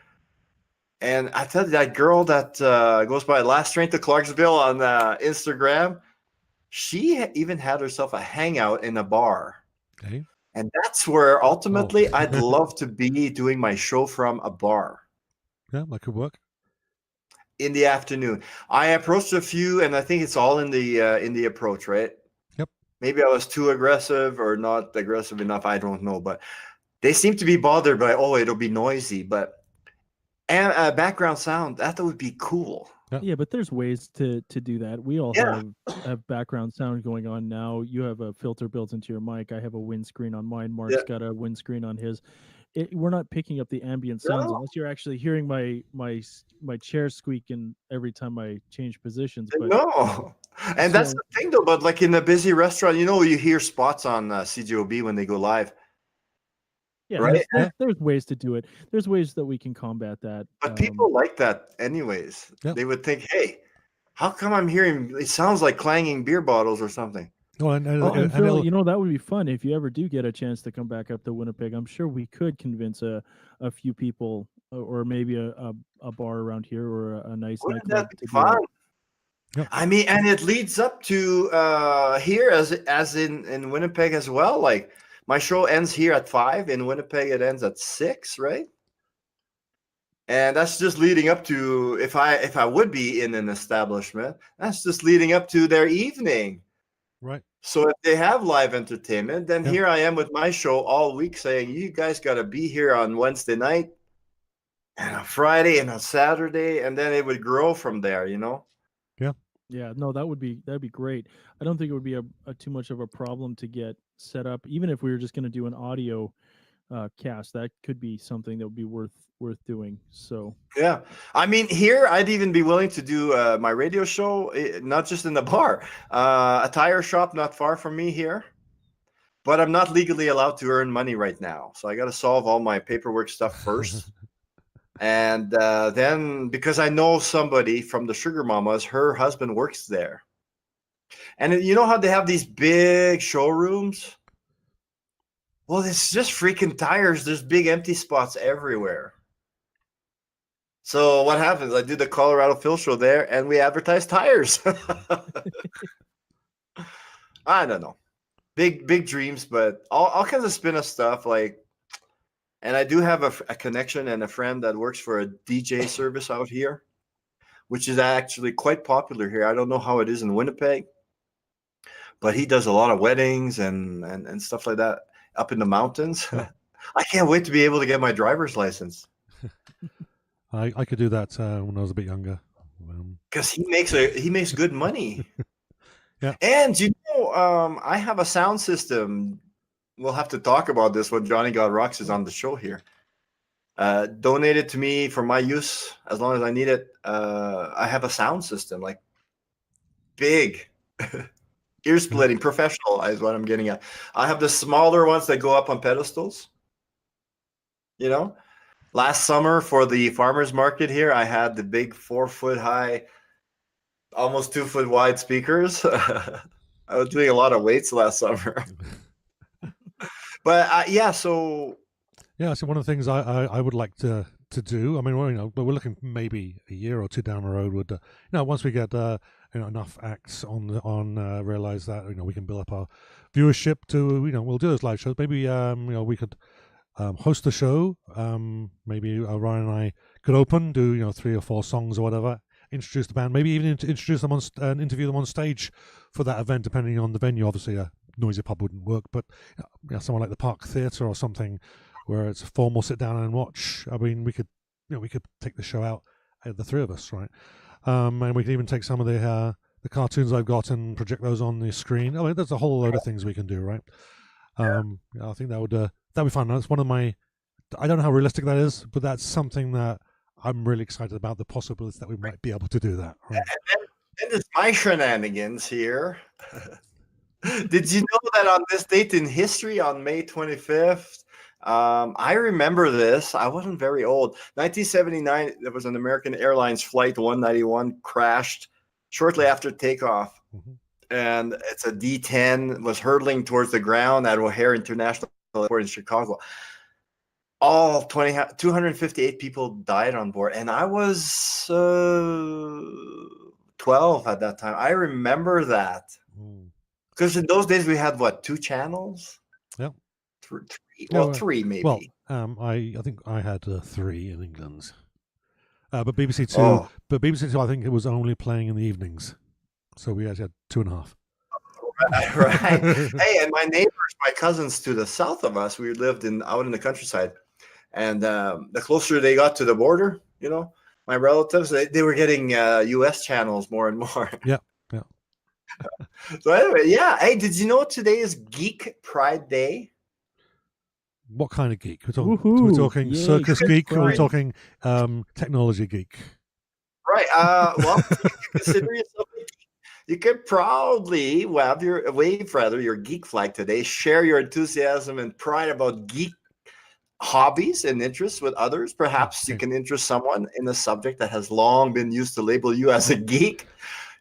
Speaker 4: And I tell you, that girl that goes by Last Train to Clarksville on Instagram, she even had herself a hangout in a bar.
Speaker 2: Okay.
Speaker 4: And that's where ultimately I'd love to be doing my show from a bar.
Speaker 2: Yeah, that could work.
Speaker 4: In the afternoon. I approached a few, and I think it's all in the approach, right?
Speaker 2: Yep.
Speaker 4: Maybe I was too aggressive or not aggressive enough. I don't know, but they seem to be bothered by, it'll be noisy, and background sound, that would be cool.
Speaker 3: Yeah, but there's ways to do that. We all have background sound going on now. You have a filter built into your mic. I have a windscreen on mine. Mark's got a windscreen on his. We're not picking up the ambient sounds unless you're actually hearing my chair squeaking every time I change positions. But
Speaker 4: no, and that's the thing though. But like in a busy restaurant, you hear spots on CJOB when they go live.
Speaker 3: Yeah,
Speaker 4: right.
Speaker 3: There's ways to do it. There's ways that we can combat that.
Speaker 4: But people like that anyways.
Speaker 2: Yep.
Speaker 4: They would think, hey, how come I'm hearing? It sounds like clanging beer bottles or something.
Speaker 2: Oh,
Speaker 3: and Phil, that would be fun if you ever do get a chance to come back up to Winnipeg. I'm sure we could convince a few people, or maybe a bar around here, or a nice
Speaker 4: Wouldn't
Speaker 3: nightclub.
Speaker 4: that be fun?
Speaker 2: Yep.
Speaker 4: I mean, and it leads up to here as in Winnipeg as well. Like my show ends here at 5. In Winnipeg, it ends at 6, right? And that's just leading up to if I would be in an establishment, that's just leading up to their evening.
Speaker 2: Right.
Speaker 4: So if they have live entertainment, then here I am with my show all week saying, you guys got to be here on Wednesday night and on Friday and on Saturday. And then it would grow from there,
Speaker 2: Yeah.
Speaker 3: Yeah, no, that'd be great. I don't think it would be a too much of a problem to get set up. Even if we were just going to do an audio cast, that could be something that would be worth doing. So
Speaker 4: yeah, I mean, here I'd even be willing to do my radio show, not just in the bar, a tire shop not far from me here, but I'm not legally allowed to earn money right now, so I got to solve all my paperwork stuff first. And then because I know somebody from the Sugar Mamas, her husband works there, and you know how they have these big showrooms. Well, it's just freaking tires. There's big empty spots everywhere. So what happens? I do the Colorado Phil show there, and we advertise tires. I don't know. Big dreams, but all kinds of spin-off stuff. And I do have a connection and a friend that works for a DJ service out here, which is actually quite popular here. I don't know how it is in Winnipeg, but he does a lot of weddings and stuff like that up in the mountains. I can't wait to be able to get my driver's license.
Speaker 2: I could do that when I was a bit younger.
Speaker 4: Because he makes good money.
Speaker 2: Yeah.
Speaker 4: And I have a sound system. We'll have to talk about this when Johnny Got Rocks is on the show here. Donated to me for my use as long as I need it. I have a sound system, like big, ear splitting, professional is what I'm getting at. I have the smaller ones that go up on pedestals. Last summer for the farmers market here, I had the big 4-foot high, almost 2-foot wide speakers. I was doing a lot of weights last summer. But so
Speaker 2: one of the things I would like to do. I mean, we're looking maybe a year or two down the road. Would once we get enough acts on realize that we can build up our viewership to we'll do those live shows. Maybe we could host the show. Maybe Ryan and I could do 3 or 4 songs or whatever. Introduce the band. Maybe even introduce them and interview them on stage for that event, depending on the venue. Obviously, a noisy pub wouldn't work, but somewhere like the Park Theatre or something where it's a formal sit down and watch. I mean, we could take the show out, the 3 of us, right? And we could even take some of the cartoons I've got and project those on the screen. I mean, there's a whole load of things we can do, right? I think that'd be fun. That's one of my. I don't know how realistic that is, but that's something that I'm really excited about. The possibilities that we might be able to do that. Right?
Speaker 4: And there's my shenanigans here. Did you know that on this date in history, on May 25th, I remember this. I wasn't very old. 1979, there was an American Airlines flight 191 crashed shortly after takeoff. And it's a D-10, was hurtling towards the ground at O'Hare International Airport in Chicago. All 258 people died on board. And I was 12 at that time. I remember that. Because in those days we had, what, 2 channels?
Speaker 2: Yeah.
Speaker 4: Three. Well, 3 maybe.
Speaker 2: Well, I think I had 3 in England. But BBC Two, I think it was only playing in the evenings. So we actually had 2.5.
Speaker 4: Right. Hey, and my neighbors, my cousins to the south of us, we lived out in the countryside. And the closer they got to the border, my relatives, they were getting U.S. channels more and more.
Speaker 2: Yeah.
Speaker 4: So anyway, yeah. Hey, did you know today is Geek Pride Day?
Speaker 2: What kind of geek? We're talking circus geek, or we're talking technology geek?
Speaker 4: Right. Well, if you consider yourself a geek, you could proudly wave your geek flag today. Share your enthusiasm and pride about geek hobbies and interests with others. Perhaps you can interest someone in a subject that has long been used to label you as a geek.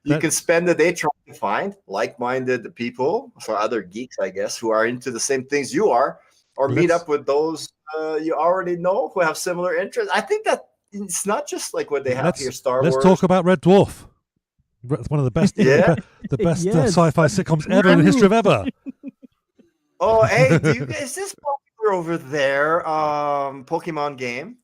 Speaker 4: You can spend the day trying to find like-minded people, for other geeks, I guess, who are into the same things you are, or meet up with those you already know who have similar interests. I think that it's not just like what they have here, Star Wars.
Speaker 2: Let's talk about Red Dwarf. It's one of the best, the best sci-fi sitcoms ever in the history of ever.
Speaker 4: Oh, hey, is this popular over there? Pokemon game.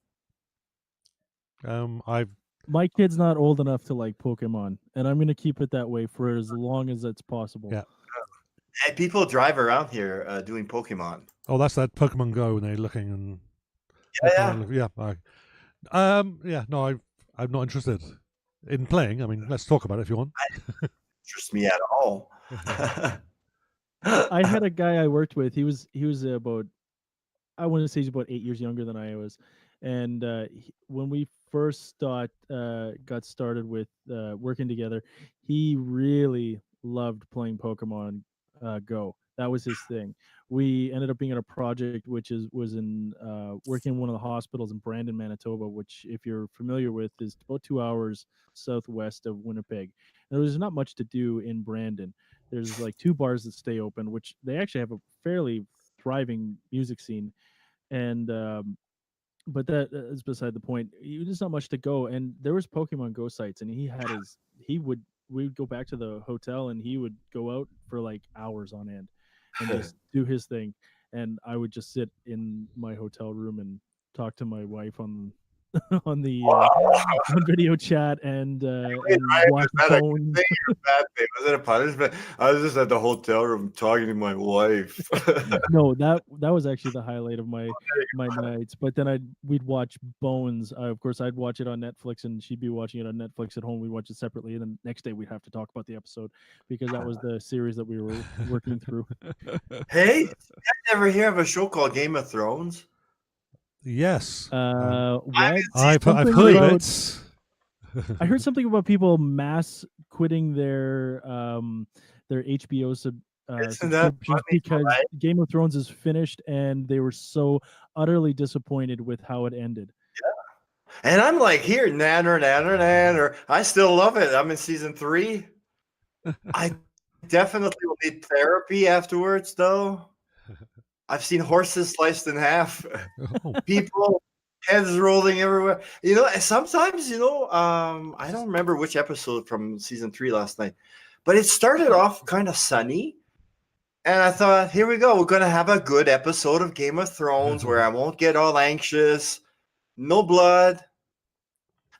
Speaker 3: My kid's not old enough to like Pokemon, and I'm going to keep it that way for as long as it's possible.
Speaker 2: Yeah.
Speaker 4: Hey, people drive around here doing Pokemon.
Speaker 2: Oh, that's that Pokemon Go, and they're looking and No, I'm not interested in playing. I mean, let's talk about it if you want.
Speaker 4: Interest me at all.
Speaker 3: I had a guy I worked with. He was about, I want to say he's about 8 years younger than I was, and when we first got started with working together, he really loved playing Pokemon Go. That was his thing. We ended up being in a project which was in working in one of the hospitals in Brandon, Manitoba, which, if you're familiar with, is about 2 hours southwest of Winnipeg. And there's not much to do in Brandon. There's like 2 bars that stay open, which they actually have a fairly thriving music scene. And but that is beside the point. There's not much to go, and there was Pokemon Go sites, and we'd go back to the hotel, and he would go out for like hours on end and just do his thing, and I would just sit in my hotel room and talk to my wife on on video chat and watch phone.
Speaker 4: Was it a punishment? I was just at the hotel room talking to my wife.
Speaker 3: No, that was actually the highlight of my nights. But then we'd watch Bones. Of course, I'd watch it on Netflix, and she'd be watching it on Netflix at home. We'd watch it separately, and then next day we'd have to talk about the episode because that was the series that we were working through.
Speaker 4: Hey, did you guys ever hear of a show called Game of Thrones?
Speaker 2: Yes.
Speaker 3: I've
Speaker 2: heard of it.
Speaker 3: I heard something about people mass quitting their HBO subscriptions because Game of Thrones is finished, and they were so utterly disappointed with how it ended.
Speaker 4: Yeah. And I'm like, here, nanner. I still love it. I'm in season 3. I definitely will need therapy afterwards, though. I've seen horses sliced in half. People, heads rolling everywhere. Sometimes, I don't remember which episode from season 3 last night, but it started off kind of sunny. And I thought, here we go. We're going to have a good episode of Game of Thrones where I won't get all anxious. No blood.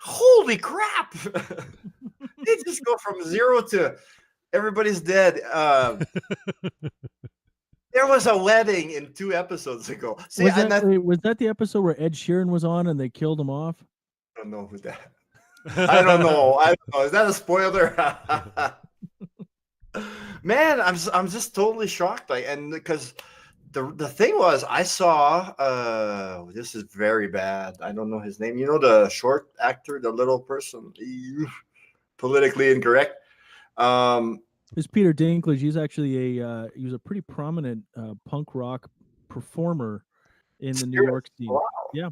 Speaker 4: Holy crap. They just go from 0 to everybody's dead. There was a wedding in 2 episodes ago. See,
Speaker 3: was that the episode where Ed Sheeran was on and they killed him off?
Speaker 4: I don't know who that. I don't know. Is that a spoiler? Man, I'm just totally shocked. And because the thing was, I saw. This is very bad. I don't know his name. The short actor, the little person, politically incorrect.
Speaker 3: It's Peter Dinklage. He's actually he was a pretty prominent punk rock performer in the New York scene.
Speaker 4: Wow.
Speaker 3: Yeah.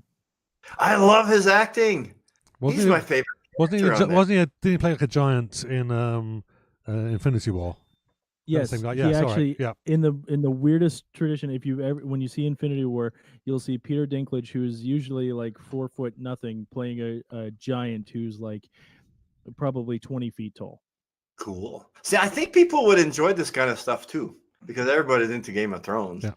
Speaker 4: I love his acting.
Speaker 2: Wasn't
Speaker 4: He's
Speaker 2: he-
Speaker 4: my favorite.
Speaker 2: Wasn't he?
Speaker 4: character on there.
Speaker 2: Wasn't he? Did he play like a giant in Infinity War?
Speaker 3: Yes,
Speaker 2: same guy?
Speaker 3: he
Speaker 2: Yes, all right,
Speaker 3: actually
Speaker 2: yeah.
Speaker 3: in the weirdest tradition. If you ever when you see Infinity War, you'll see Peter Dinklage, who's usually like 4 foot nothing, playing a giant who's like probably 20 feet tall.
Speaker 4: Cool. See, I think people would enjoy this kind of stuff too, because everybody's into Game of Thrones.
Speaker 2: Yeah.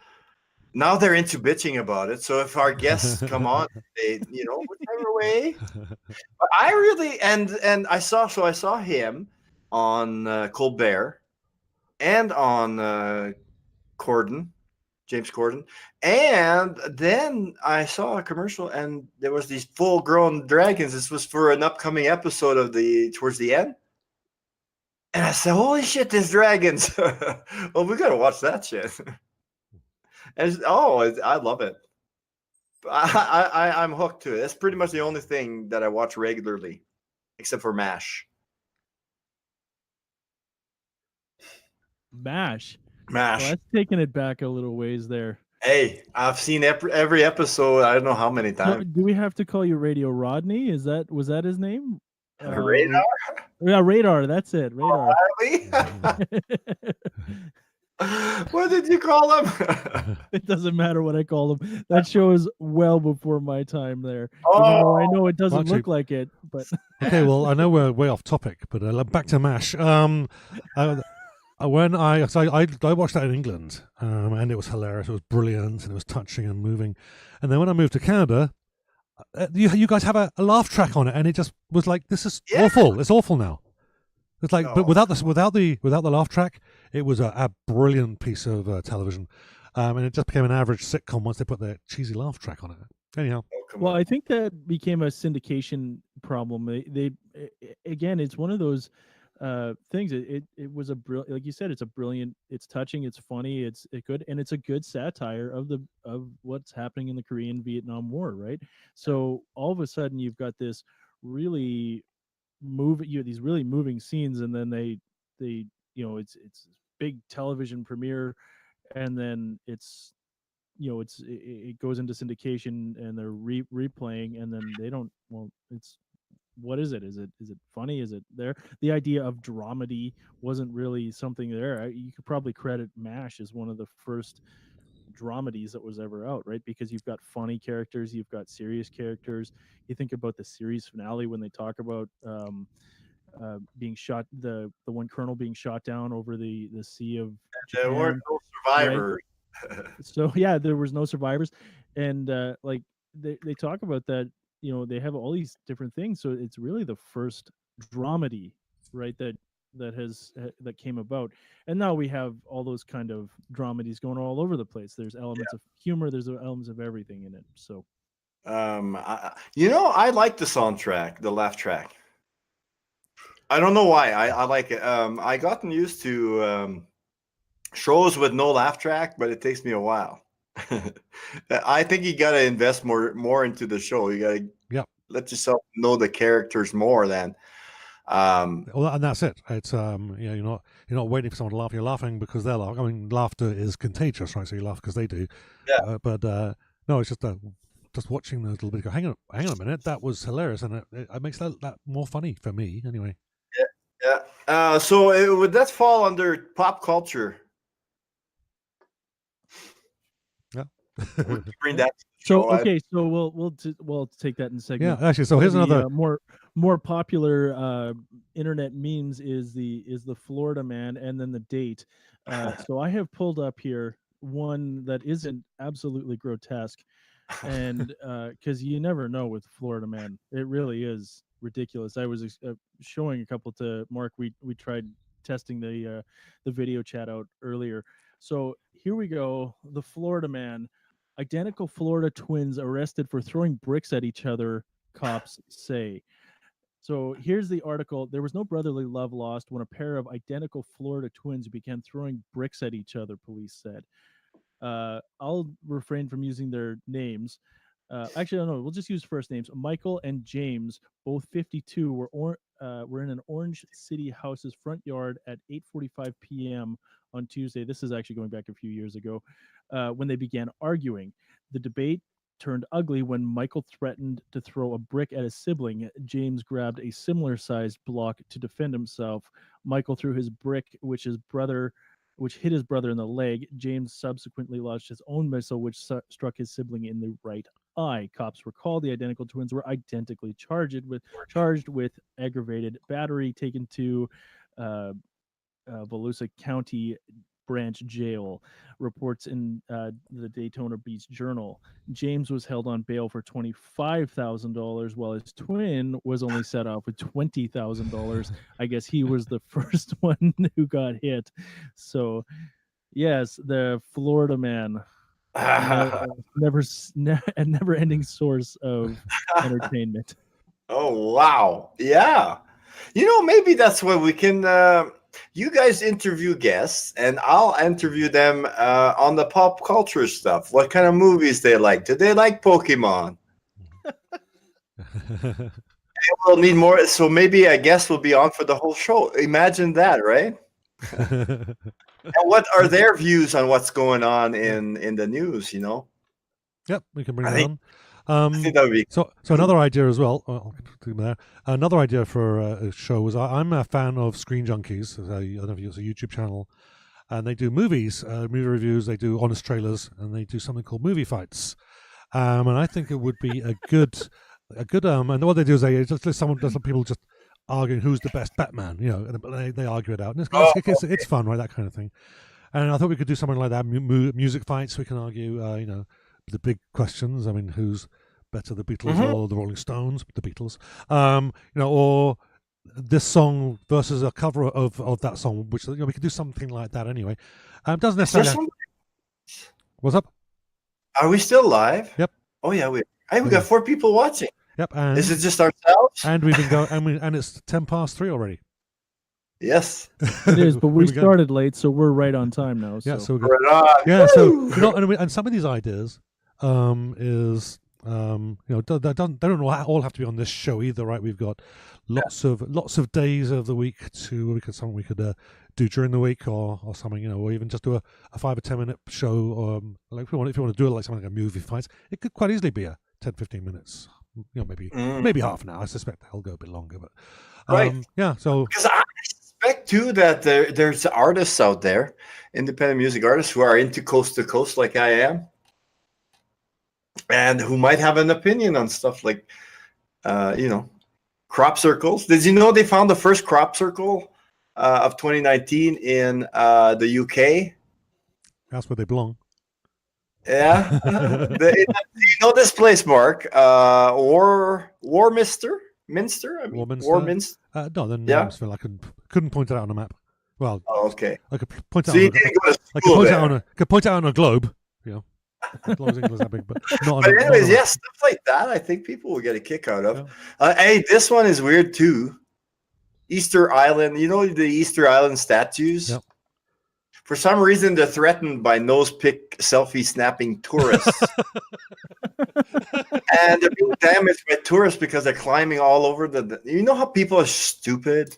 Speaker 4: Now they're into bitching about it. So if our guests come on, they, whichever way. But I really and I saw him on Colbert and on James Corden, and then I saw a commercial and there was these full-grown dragons. This was for an upcoming episode of towards the end. And I said, "Holy shit, there's dragons!" Well, we gotta watch that shit. I love it. I'm hooked to it. That's pretty much the only thing that I watch regularly, except for MASH.
Speaker 3: MASH.
Speaker 4: MASH.
Speaker 3: Well, that's taking it back a little ways there.
Speaker 4: Hey, I've seen every episode. I don't know how many
Speaker 3: So,
Speaker 4: times.
Speaker 3: do we have to call you Radio Rodney? Was that his name?
Speaker 4: Radar?
Speaker 3: Yeah, Radar. That's it. Radar.
Speaker 4: What did you call him?
Speaker 3: It doesn't matter what I call him. That show is well before my time there.
Speaker 4: Oh.
Speaker 3: Even though I know it doesn't
Speaker 2: Actually-
Speaker 3: look like it, but
Speaker 2: Okay, well, I know we're way off topic, but back to MASH. When I watched that in England, and it was hilarious. It was brilliant, and it was touching and moving. And then when I moved to Canada, you guys have a laugh track on it, and it just was like, this is awful. It's awful now. It's like, but without the laugh track, it was a brilliant piece of television, and it just became an average sitcom once they put the cheesy laugh track on it. Anyhow,
Speaker 3: well, I think that became a syndication problem. They again, it's one of those things. It was a brilliant, like you said, it's a brilliant. It's touching. It's funny. It's good, and it's a good satire of what's happening in the Korean Vietnam War, right? So all of a sudden, you've got this really these really moving scenes, and then they it's big television premiere, and then it goes into syndication, and they're replaying, and then they don't. Well, what is it? Is it funny? Is it there? The idea of dramedy wasn't really something there. You could probably credit MASH as one of the first dramedies that was ever out, right? Because you've got funny characters, you've got serious characters. You think about the series finale when they talk about being shot, the one colonel being shot down over the sea of
Speaker 4: There
Speaker 3: Japan.
Speaker 4: weren't no survivors.
Speaker 3: So yeah, there was no survivors, and like they talk about that. They have all these different things. So it's really the first dramedy, right? That came about, and now we have all those kind of dramedies going all over the place. There's elements of humor. There's elements of everything in it. So,
Speaker 4: I like the soundtrack, the laugh track. I don't know why. I like it. I gotten used to shows with no laugh track, but it takes me a while. I think you got to invest more into the show. You got to let yourself know the characters more than.
Speaker 2: Well, and that's it. It's you're not waiting for someone to laugh. You're laughing because they're laughing. I mean, laughter is contagious, right? So you laugh because they do.
Speaker 4: Yeah.
Speaker 2: But no, it's just watching the little bit. Go, hang on a minute, that was hilarious, and it makes that more funny for me anyway.
Speaker 4: Yeah. So would that fall under pop culture?
Speaker 2: Yeah.
Speaker 4: Bring that.
Speaker 3: So okay, so we'll take that in segment.
Speaker 2: Yeah, actually, so here's another
Speaker 3: more popular internet memes is the Florida man and then the date. So I have pulled up here one that isn't absolutely grotesque, and because you never know with Florida man, it really is ridiculous. I was showing a couple to Mark. We tried testing the video chat out earlier. So here we go. The Florida man. Identical Florida twins arrested for throwing bricks at each other, cops say. So here's the article. There was no brotherly love lost when a pair of identical Florida twins began throwing bricks at each other, police said. I'll refrain from using their names. Actually, no, we'll just use first names. Michael and James, both 52, were in an Orange City house's front yard at 8:45 p.m. on Tuesday. This is actually going back a few years ago, when they began arguing. The debate turned ugly when Michael threatened to throw a brick at his sibling. James grabbed a similar sized block to defend himself. Michael threw his brick, which hit his brother in the leg. James subsequently launched his own missile, which struck his sibling in the right eye. Cops were called. The identical twins were identically charged with aggravated battery, taken to Volusia County Branch Jail. Reports in the Daytona Beach Journal. James was held on bail for $25,000, while his twin was only set off with $20,000. I guess he was the first one who got hit. So, yes, the Florida man, a never-ending source of entertainment.
Speaker 4: Oh wow, yeah. Maybe that's what we can. You guys interview guests, and I'll interview them on the pop culture stuff. What kind of movies they like? Do they like Pokemon? We'll need more. So maybe a guest will be on for the whole show. Imagine that, right? And what are their views on what's going on in the news?
Speaker 2: Yep, we can bring that on.
Speaker 4: I think that would be
Speaker 2: so another idea as well. Another idea for a show was I'm a fan of Screen Junkies. I don't know if it's a YouTube channel, and they do movies, movie reviews. They do honest trailers, and they do something called movie fights. And I think it would be a good. And what they do is they just let people just arguing who's the best Batman. And they argue it out, and it's fun, right? That kind of thing. And I thought we could do something like that. Music fights. We can argue, the big questions. I mean, who's better, the Beatles or the Rolling Stones? The Beatles, or this song versus a cover of that song, which we could do something like that anyway. Doesn't necessarily. What's up?
Speaker 4: Are we still live?
Speaker 2: Yep.
Speaker 4: Oh yeah, we got 4 people watching.
Speaker 2: Yep. And
Speaker 4: is it just ourselves?
Speaker 2: And we've been going, and it's 3:10 already.
Speaker 4: Yes,
Speaker 3: it is. But we started late, so we're right on time now. So.
Speaker 2: Yeah, so we're good.
Speaker 4: Right on.
Speaker 2: Yeah, so and some of these ideas is they don't all have to be on this show either, right? We've got lots of days of the week to something we could do during the week or something, or even just do a 5 or 10 minute show, like if you want to do it like something like a movie fight, it could quite easily be a 10-15 minutes, maybe half an hour. I suspect they'll go a bit longer, but
Speaker 4: right.
Speaker 2: Yeah, so
Speaker 4: because I suspect too that there's artists out there, independent music artists who are into coast to coast like I am, and who might have an opinion on stuff like, crop circles. Did you know they found the first crop circle of 2019 in the UK?
Speaker 2: That's where they belong.
Speaker 4: Yeah. You know this place, Mark? Warminster? Minster? Warminster?
Speaker 2: No, then yeah. I couldn't point it out on a map. Well,
Speaker 4: okay.
Speaker 2: I could point it
Speaker 4: so
Speaker 2: out. I could point it out on a globe. As long as England's that big, but not.
Speaker 4: But anyways, stuff like that, I think people will get a kick out of. Yeah. Hey, this one is weird too. Easter Island, the Easter Island statues.
Speaker 2: Yep.
Speaker 4: For some reason, they're threatened by nose-pick selfie-snapping tourists. And they're being damaged by tourists because they're climbing all over You know how people are stupid?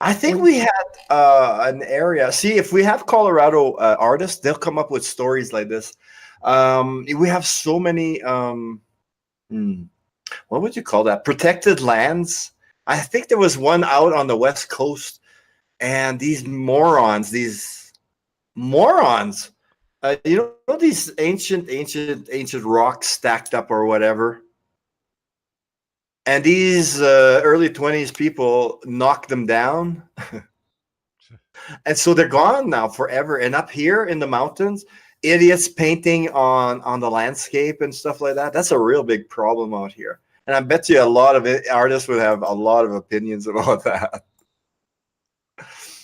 Speaker 4: I think we had an area. See, if we have Colorado artists, they'll come up with stories like this. We have so many, what would you call that? Protected lands. I think there was one out on the West Coast. And these morons, these ancient rocks stacked up or whatever. And these early 20s people knocked them down. And so they're gone now forever. And up here in the mountains, idiots painting on the landscape and stuff like that. That's a real big problem out here. And I bet you a lot of artists would have a lot of opinions about that.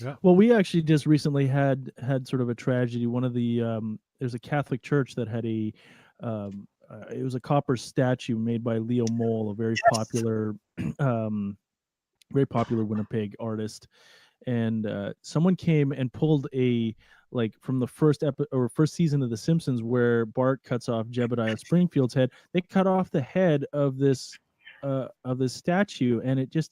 Speaker 3: Yeah. Well, we actually just recently had sort of a tragedy. One of the there's a Catholic church that had it was a copper statue made by Leo Mole, a very popular Winnipeg artist, and someone came and pulled from the first season of The Simpsons where Bart cuts off Jebediah Springfield's head. They cut off the head of this statue, and it just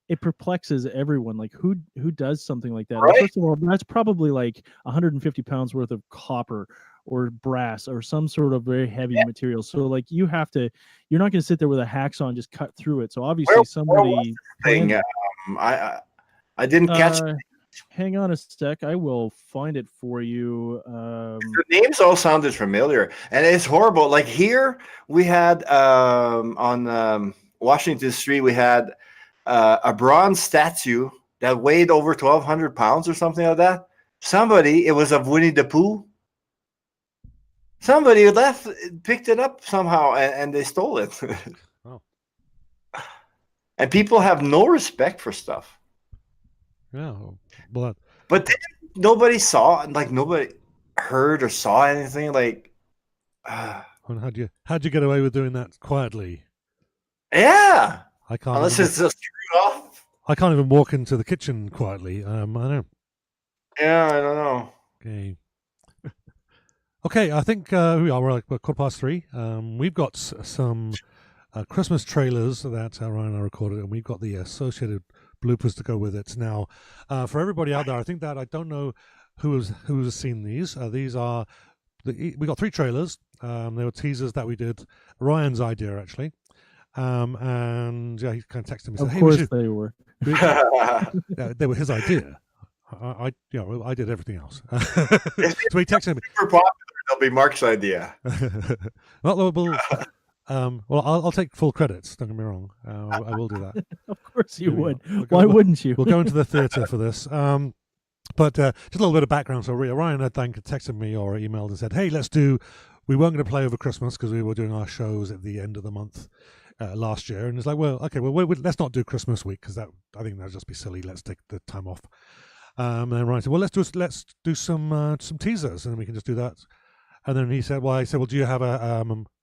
Speaker 3: it perplexes everyone. Like who does something like that?
Speaker 4: Right.
Speaker 3: First of all, that's probably like 150 pounds worth of copper or brass or some sort of very heavy material. So like you're not going to sit there with a hacksaw and just cut through it. So obviously
Speaker 4: where was this thing? I didn't catch.
Speaker 3: Hang on a sec. I will find it for you.
Speaker 4: The names all sounded familiar, and it's horrible. Like here, we had on Washington Street, we had a bronze statue that weighed over 1,200 pounds or something like that. It was of Winnie the Pooh. Somebody picked it up somehow, and they stole it.
Speaker 2: Oh.
Speaker 4: And people have no respect for stuff.
Speaker 2: Yeah, but
Speaker 4: then nobody saw, like nobody heard or saw anything. Like,
Speaker 2: how'd you get away with doing that quietly?
Speaker 4: Yeah,
Speaker 2: I can't.
Speaker 4: Unless it's just screwed off.
Speaker 2: I can't even walk into the kitchen quietly. I know.
Speaker 4: Yeah, I don't know.
Speaker 2: Okay. Okay, I think we're like 3:15. We've got some Christmas trailers that Ryan and I recorded, and we've got the associated bloopers to go with it. Now, for everybody out there, I think that I don't know who has seen these. These are we got 3 trailers. They were teasers that we did. Ryan's idea, actually. And yeah, he kind of texted me.
Speaker 3: Of
Speaker 2: said,
Speaker 3: course
Speaker 2: hey,
Speaker 3: they were.
Speaker 2: They were his idea. I did everything else. So he texted me.
Speaker 4: Super popular. It'll be Mark's idea.
Speaker 2: Well, I'll take full credits. Don't get me wrong. I will do that.
Speaker 3: Of course you would. Why wouldn't you?
Speaker 2: We'll go into the theatre for this. But just a little bit of background. So Ryan had texted me or emailed and said, "Hey, we weren't going to play over Christmas because we were doing our shows at the end of the month last year." And it's like, well, okay, let's not do Christmas week because I think that'd just be silly. Let's take the time off. And then Ryan said, well, let's do some teasers, and then we can just do that. And then he said, well, do you have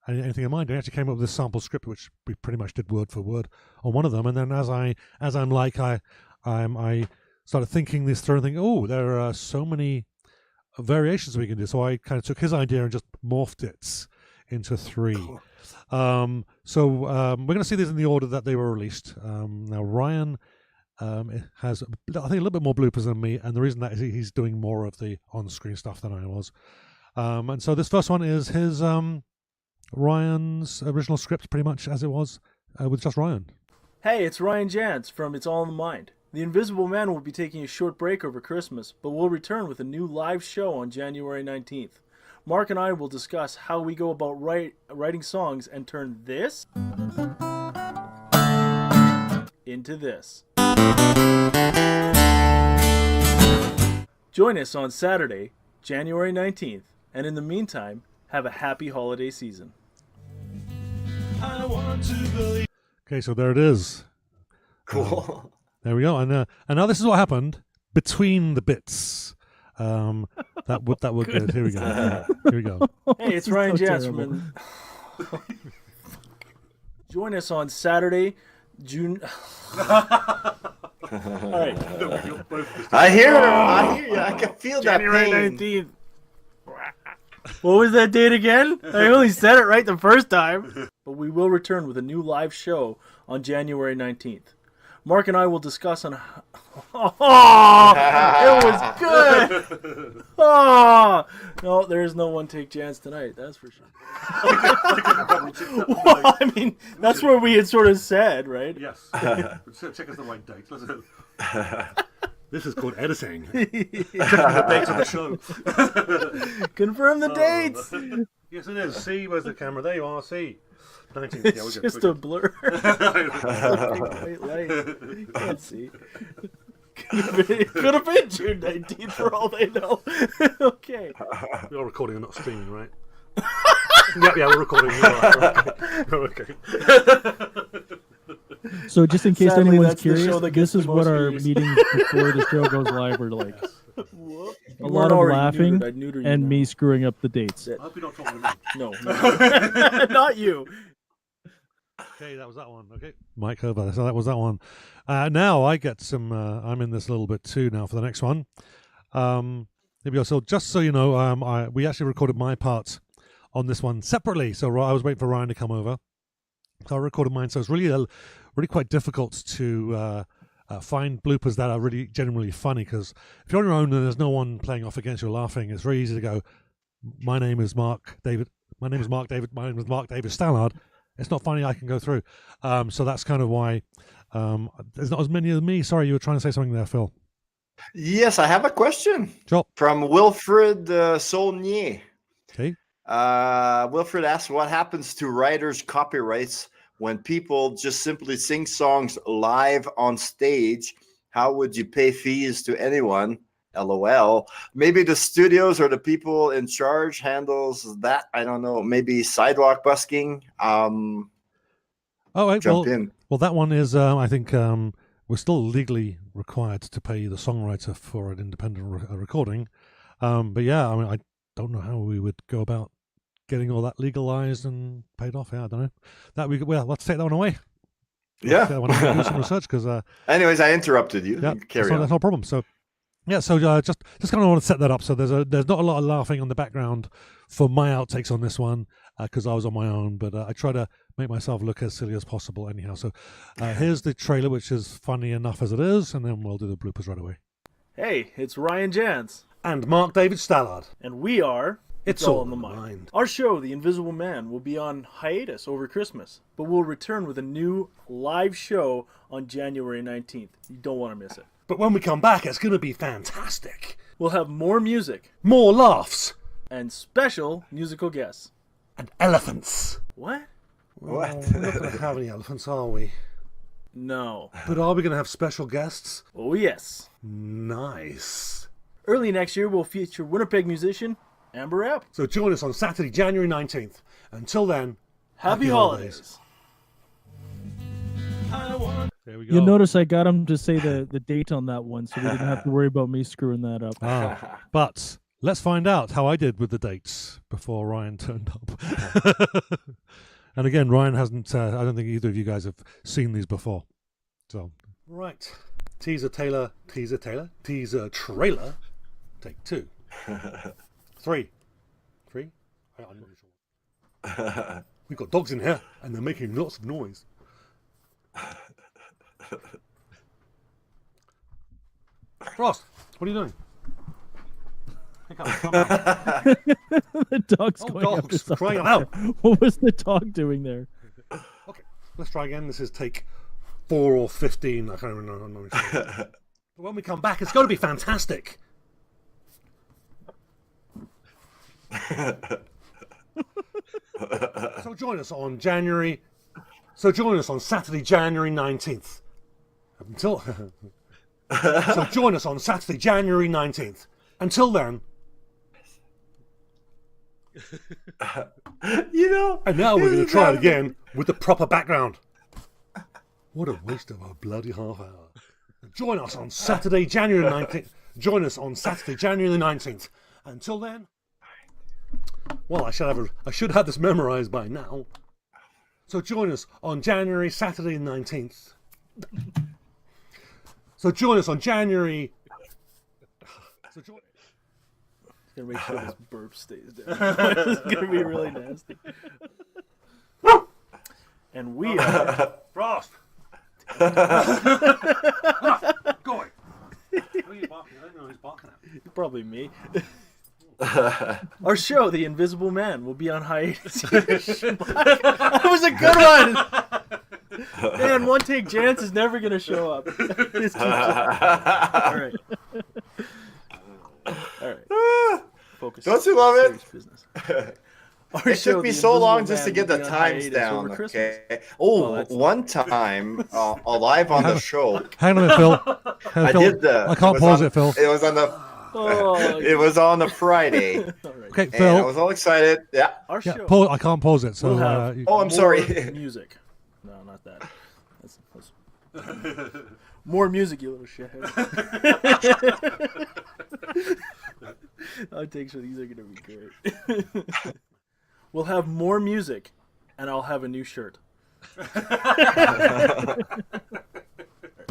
Speaker 2: anything in mind? And he actually came up with this sample script, which we pretty much did word for word on one of them. And then I started thinking this through and thinking, oh, there are so many variations we can do. So I kind of took his idea and just morphed it into 3. So we're going to see these in the order that they were released. Now, Ryan has, I think, a little bit more bloopers than me. And the reason that is he's doing more of the on-screen stuff than I was. And so this first one is his Ryan's original script, pretty much as it was, with just Ryan.
Speaker 6: Hey, it's Ryan Janz from It's All in the Mind. The Invisible Man will be taking a short break over Christmas, but will return with a new live show on January 19th. Mark and I will discuss how we go about writing songs and turn this into this. Join us on Saturday, January 19th, and in the meantime, have a happy holiday season.
Speaker 1: I want to believe.
Speaker 2: Okay, so there it is.
Speaker 4: Cool.
Speaker 2: There we go. And now this is what happened between the bits. That would good. Here we go. Here we go.
Speaker 6: Hey, it's Ryan Janz from. Join us on Saturday, June. All right.
Speaker 4: I hear you. I can feel
Speaker 6: January
Speaker 4: that pain.
Speaker 6: 19th. What was that date again? I only said it right the first time. But we will return with a new live show on January 19th. Mark and I will discuss on. Oh, it was good. Oh, no, there is no one take chance tonight. That's for sure. Well, I mean, that's where we had sort of said, right?
Speaker 2: Yes. Check us the right date. This is called editing. Checking the dates of the show.
Speaker 6: Confirm the dates.
Speaker 2: Yes, it is. See, where's the camera? There you are. See. 19th.
Speaker 6: It's just a blur. White light. You can't see. Could have been June 19th for all they know. Okay.
Speaker 2: We are recording and not streaming, right? yeah, we're recording. Okay.
Speaker 3: So just in case
Speaker 6: Sadly,
Speaker 3: anyone's
Speaker 6: that's the show
Speaker 3: curious,
Speaker 6: that gets
Speaker 3: this is
Speaker 6: the
Speaker 3: what
Speaker 6: most
Speaker 3: our
Speaker 6: views.
Speaker 3: meetings before the show goes live are like. A lot of
Speaker 6: already
Speaker 3: laughing
Speaker 6: neutered. I'd neuter you
Speaker 3: and
Speaker 6: now.
Speaker 3: me screwing up the dates.
Speaker 2: I hope you're not talking to me.
Speaker 6: No. Not you.
Speaker 2: Okay, that was that one. Okay, Mike over. So that was that one. Now I get some. I'm in this a little bit too now for the next one. Here we go. So just so you know, we actually recorded my part on this one separately. So I was waiting for Ryan to come over. So I recorded mine. So it's really quite difficult to find bloopers that are really genuinely funny, because if you're on your own and there's no one playing off against you laughing, it's very easy to go, my name is Mark David. My name is Mark David. My name is Mark David Stallard. It's not funny. I can go through. So that's kind of why there's not as many of me. Sorry, you were trying to say something there, Phil.
Speaker 4: Yes, I have a question
Speaker 2: Sure.
Speaker 4: from Wilfred Saulnier.
Speaker 2: Okay.
Speaker 4: Wilfred asks, what happens to writers' copyrights when people just simply sing songs live on stage? How would you pay fees to anyone? LOL. Maybe the studios or the people in charge handles that. I don't know. Maybe sidewalk busking.
Speaker 2: Oh, wait,
Speaker 4: Jump in.
Speaker 2: Well, that one is, I think, we're still legally required to pay the songwriter for an independent recording. But yeah, I mean, I don't know how we would go about getting all that legalized and paid off. Yeah, I don't know. Well, let's take that one away.
Speaker 4: Yeah.
Speaker 2: I want to do some research because.
Speaker 4: Anyways, I interrupted you.
Speaker 2: Yeah,
Speaker 4: Carry on.
Speaker 2: that's no problem. So. Yeah, so just kind of want to set that up. So there's not a lot of laughing on the background for my outtakes on this one because I was on my own, but I try to make myself look as silly as possible anyhow. So here's the trailer, which is funny enough as it is, and then we'll do the bloopers right away.
Speaker 6: Hey, it's Ryan Janz.
Speaker 2: And Mark David Stallard.
Speaker 6: And we are
Speaker 2: It's All in the Mind.
Speaker 6: Our show, The Invisible Man, will be on hiatus over Christmas, but we'll return with a new live show on January 19th. You don't want to miss it.
Speaker 5: But when we come back, it's going to be fantastic.
Speaker 6: We'll have more music
Speaker 5: More laughs.
Speaker 6: and special musical guests.
Speaker 5: And elephants.
Speaker 6: What?
Speaker 4: What?
Speaker 5: We're not going to have any elephants, are we?
Speaker 6: No.
Speaker 5: But are we going to have special guests?
Speaker 6: Oh, yes.
Speaker 5: Nice.
Speaker 6: Early next year, we'll feature Winnipeg musician Amber App.
Speaker 5: So join us on Saturday, January 19th. Until then,
Speaker 6: Happy holidays.
Speaker 2: There we go.
Speaker 3: You'll notice I got him to say the date on that one, so we didn't have to worry about me screwing that up.
Speaker 2: But let's find out how I did with the dates before Ryan turned up. And again, Ryan hasn't. I don't think either of you guys have seen these before. So
Speaker 5: right. Teaser trailer. Teaser trailer. Take 2. 3. I'm not sure. We've got dogs in here, and they're making lots of noise. Frost, what are you doing? Come back.
Speaker 3: The dog's going up to
Speaker 5: dogs,
Speaker 3: something.
Speaker 5: crying out.
Speaker 3: What was the dog doing there?
Speaker 5: Okay, let's try again. This is take 4 or 15. I can't remember. I'm not sure. But when we come back, it's going to be fantastic. So join us on Saturday, January 19th. So join us on Saturday, January 19th. Until then. And now we're going to try it again with the proper background. What a waste of a bloody half hour. Join us on Saturday, January 19th. Join us on Saturday, January 19th. Until then. Well, I should have this memorized by now. So join us on Saturday the 19th. So join us on January.
Speaker 6: It's gonna make sure this burp stays down. This is gonna be really nasty. And we are
Speaker 5: Frost. Go away. Who are you barking? I don't know who's barking at.
Speaker 6: probably me. Our show, The Invisible Man, will be on hiatus. That was a good one. Man, one take Janz is never gonna show up. It's too all right. All right. Focus.
Speaker 4: Don't you love it?
Speaker 6: Business.
Speaker 4: It took me so long just to get the times down. Okay. Oh, one time, live on the show.
Speaker 2: hang on a minute, Phil.
Speaker 4: I did the.
Speaker 2: I can't pause it, Phil.
Speaker 4: It was on the. It was on a Friday.
Speaker 6: All right.
Speaker 2: Okay,
Speaker 4: And I
Speaker 2: Phil.
Speaker 4: was all excited. Yeah.
Speaker 6: Our
Speaker 2: Yeah,
Speaker 6: show.
Speaker 2: I can't pause it. So
Speaker 6: We'll have
Speaker 4: Oh, I'm
Speaker 6: more
Speaker 4: sorry.
Speaker 6: Music. No, not that. That's more music, you little shithead. Outtakes for these are gonna be great. We'll have more music, and I'll have a new shirt.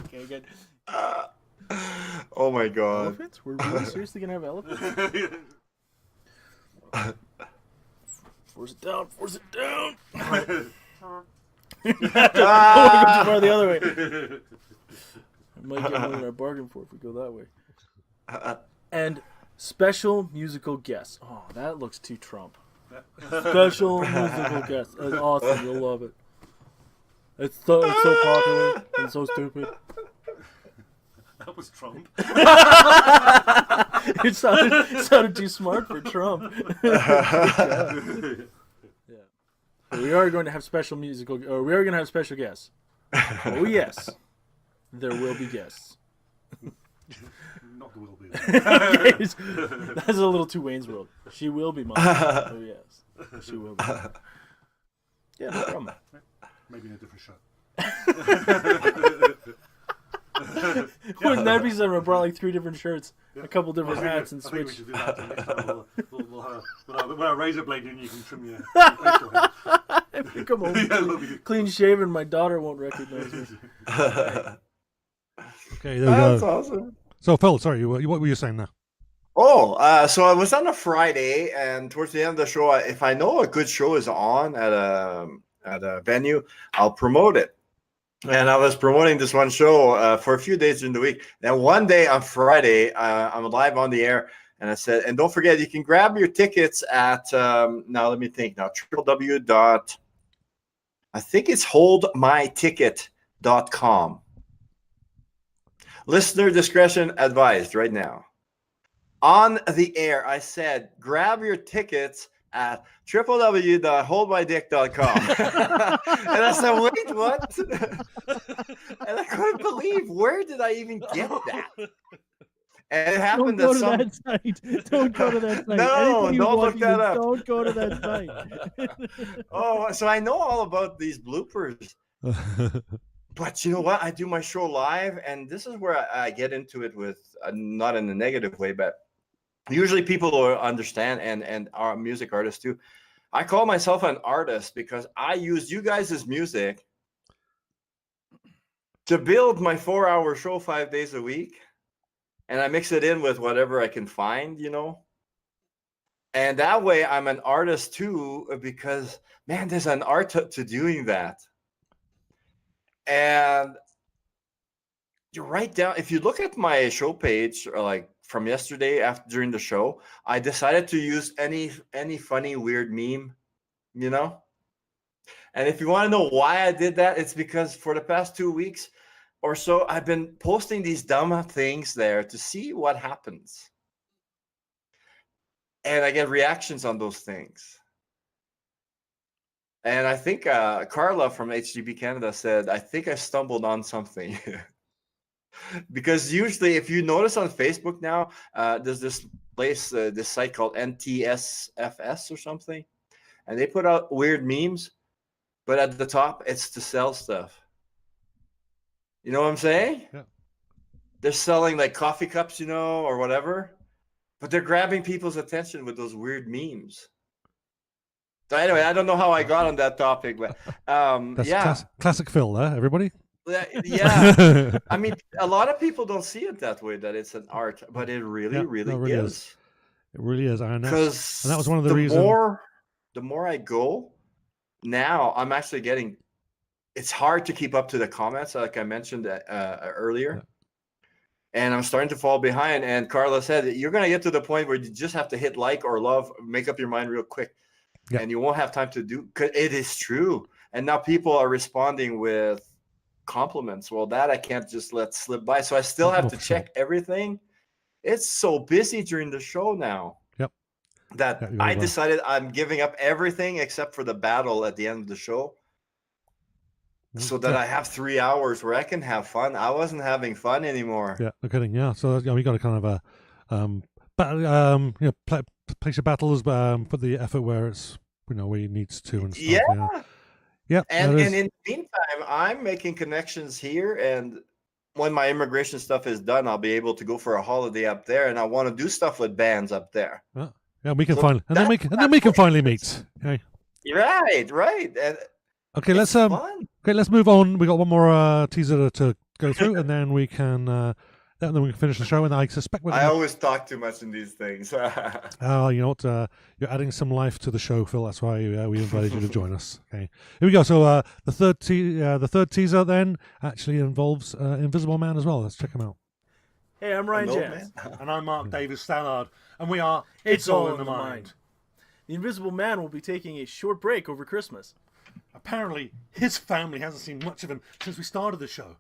Speaker 6: Okay, good.
Speaker 4: Oh my god.
Speaker 6: Elephants? We're really seriously gonna have elephants? Force it down. Force it down. Oh, we're going too far the other way. I might get more than I bargained for if we go that way. And Special musical guest. Oh, that looks too Trump. Special musical guest. That's awesome. You'll love it. It's so popular and so stupid.
Speaker 5: That was Trump.
Speaker 6: It sounded too smart for Trump. Yeah. We are going to have special musical. Or we are going to have special guests. Oh yes, there will be guests.
Speaker 5: Not will be.
Speaker 6: That's a little too Wayne's World. She will be mine. Oh yes, she will be. Yeah, no problem.
Speaker 5: Maybe in a different show.
Speaker 6: Wouldn't that be something? I brought like 3 different shirts, a couple different hats, and
Speaker 5: I think we
Speaker 6: switch.
Speaker 5: should do that. Next time we'll have a razor blade and you can trim your facial hair.
Speaker 6: If you come home clean shaven, my daughter won't recognize me.
Speaker 2: Okay, there we go.
Speaker 4: That's awesome.
Speaker 2: So, Phil, sorry, what were you saying now?
Speaker 4: Oh, so I was on a Friday, and towards the end of the show, if I know a good show is on at a venue, I'll promote it. And I was promoting this one show for a few days during the week. Then one day on Friday, I'm live on the air, and I said, and don't forget, you can grab your tickets at now. Let me think now. www. I think it's holdmyticket.com. Listener discretion advised right now. On the air, I said, grab your tickets at www.holdmydick.com. And I said, wait, what? And I couldn't believe, where did I even get that? And it happened
Speaker 3: Don't go
Speaker 4: that
Speaker 3: to that site. Don't go to that site.
Speaker 4: No,
Speaker 3: Anybody
Speaker 4: don't look
Speaker 3: watching
Speaker 4: that
Speaker 3: this,
Speaker 4: up.
Speaker 3: Don't go to that site.
Speaker 4: Oh, so I know all about these bloopers. But you know what? I do my show live, and this is where I get into it with, not in a negative way, but usually people will understand, and our music artists too. I call myself an artist because I use you guys' music to build my 4-hour show 5 days a week. And I mix it in with whatever I can find, you know. And that way I'm an artist too, because, man, there's an art to doing that. And you write down, if you look at my show page, or like from yesterday during the show, I decided to use any funny, weird meme, you know. And if you want to know why I did that, it's because for the past 2 weeks or so, I've been posting these dumb things there to see what happens. And I get reactions on those things. And I think Carla from HGB Canada said, I think I stumbled on something. Because usually, if you notice on Facebook now, there's this place, this site called NTSFS or something. And they put out weird memes. But at the top, it's to sell stuff. You know what I'm saying?
Speaker 2: Yeah.
Speaker 4: They're selling like coffee cups, you know, or whatever. But they're grabbing people's attention with those weird memes. So anyway, I don't know how I got on that topic, but
Speaker 2: That's
Speaker 4: yeah.
Speaker 2: classic Phil there, everybody.
Speaker 4: Yeah. I mean, a lot of people don't see it that way, that it's an art, but it really is.
Speaker 2: It really is. And that
Speaker 4: Because
Speaker 2: was one of the reasons.
Speaker 4: The more I go, now I'm actually getting, it's hard to keep up to the comments, like I mentioned earlier.
Speaker 2: Yeah.
Speaker 4: And I'm starting to fall behind. And Carla said, you're going to get to the point where you just have to hit like or love, make up your mind real quick.
Speaker 2: Yeah.
Speaker 4: And you won't have time to do, because it is true. And now people are responding with compliments. Well, that I can't just let slip by. So I still have to check everything. It's so busy during the show now.
Speaker 2: Yep.
Speaker 4: That I decided I'm giving up everything except for the battle at the end of the show. So that I have 3 hours where I can have fun. I wasn't having fun anymore.
Speaker 2: Yeah, no kidding. Yeah, so we got to kind of place your battles, put the effort where it's where it needs to and stuff. Yeah.
Speaker 4: And in the meantime, I'm making connections here, and when my immigration stuff is done, I'll be able to go for a holiday up there, and I want to do stuff with bands up there.
Speaker 2: Yeah, we can finally, and then we can finally meet. Okay.
Speaker 4: Right. And
Speaker 2: okay, let's move on. We got one more teaser to go through, and then we can finish the show. And I suspect
Speaker 4: I always talk too much in these things.
Speaker 2: You know what? You're adding some life to the show, Phil. That's why we invited you to join us. Okay, here we go. So the third teaser then actually involves Invisible Man as well. Let's check him out.
Speaker 6: Hey, I'm Ryan
Speaker 4: Hello,
Speaker 6: Janz.
Speaker 4: man.
Speaker 5: And I'm Mark Davis Stallard, and we are
Speaker 6: It's All in the Mind. The Invisible Man will be taking a short break over Christmas.
Speaker 5: Apparently, his family hasn't seen much of him since we started the show.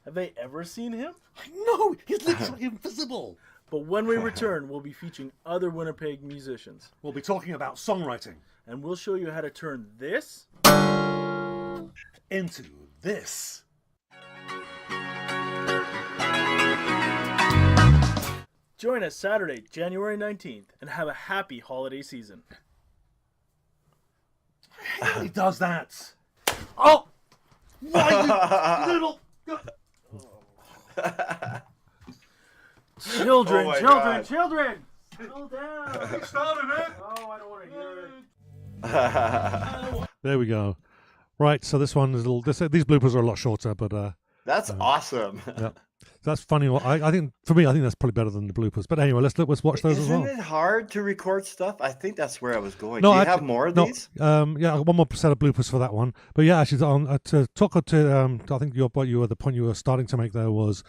Speaker 6: Have they ever seen him?
Speaker 5: No, he's literally invisible.
Speaker 6: But when we return, we'll be featuring other Winnipeg musicians.
Speaker 5: We'll be talking about songwriting.
Speaker 6: And we'll show you how to turn this
Speaker 5: Into this.
Speaker 6: Join us Saturday, January 19th, and have a happy holiday season.
Speaker 5: He does that. Oh! Why, you little...
Speaker 6: Children,
Speaker 4: Oh my
Speaker 6: children,
Speaker 4: God.
Speaker 6: children! Settle down!
Speaker 5: He started it.
Speaker 6: Oh, I don't want to hear it.
Speaker 2: There we go. Right, so this one is a little. These bloopers are a lot shorter, but
Speaker 4: That's awesome.
Speaker 2: yeah, so that's funny. I think for me, I think that's probably better than the bloopers. But anyway, let's watch those as well.
Speaker 4: Isn't it hard to record stuff? I think that's where I was going.
Speaker 2: No,
Speaker 4: Do you
Speaker 2: actually-
Speaker 4: have more of
Speaker 2: no,
Speaker 4: these?
Speaker 2: Yeah, one more set of bloopers for that one. But yeah, actually, on to talk to I think the point you were starting to make there was,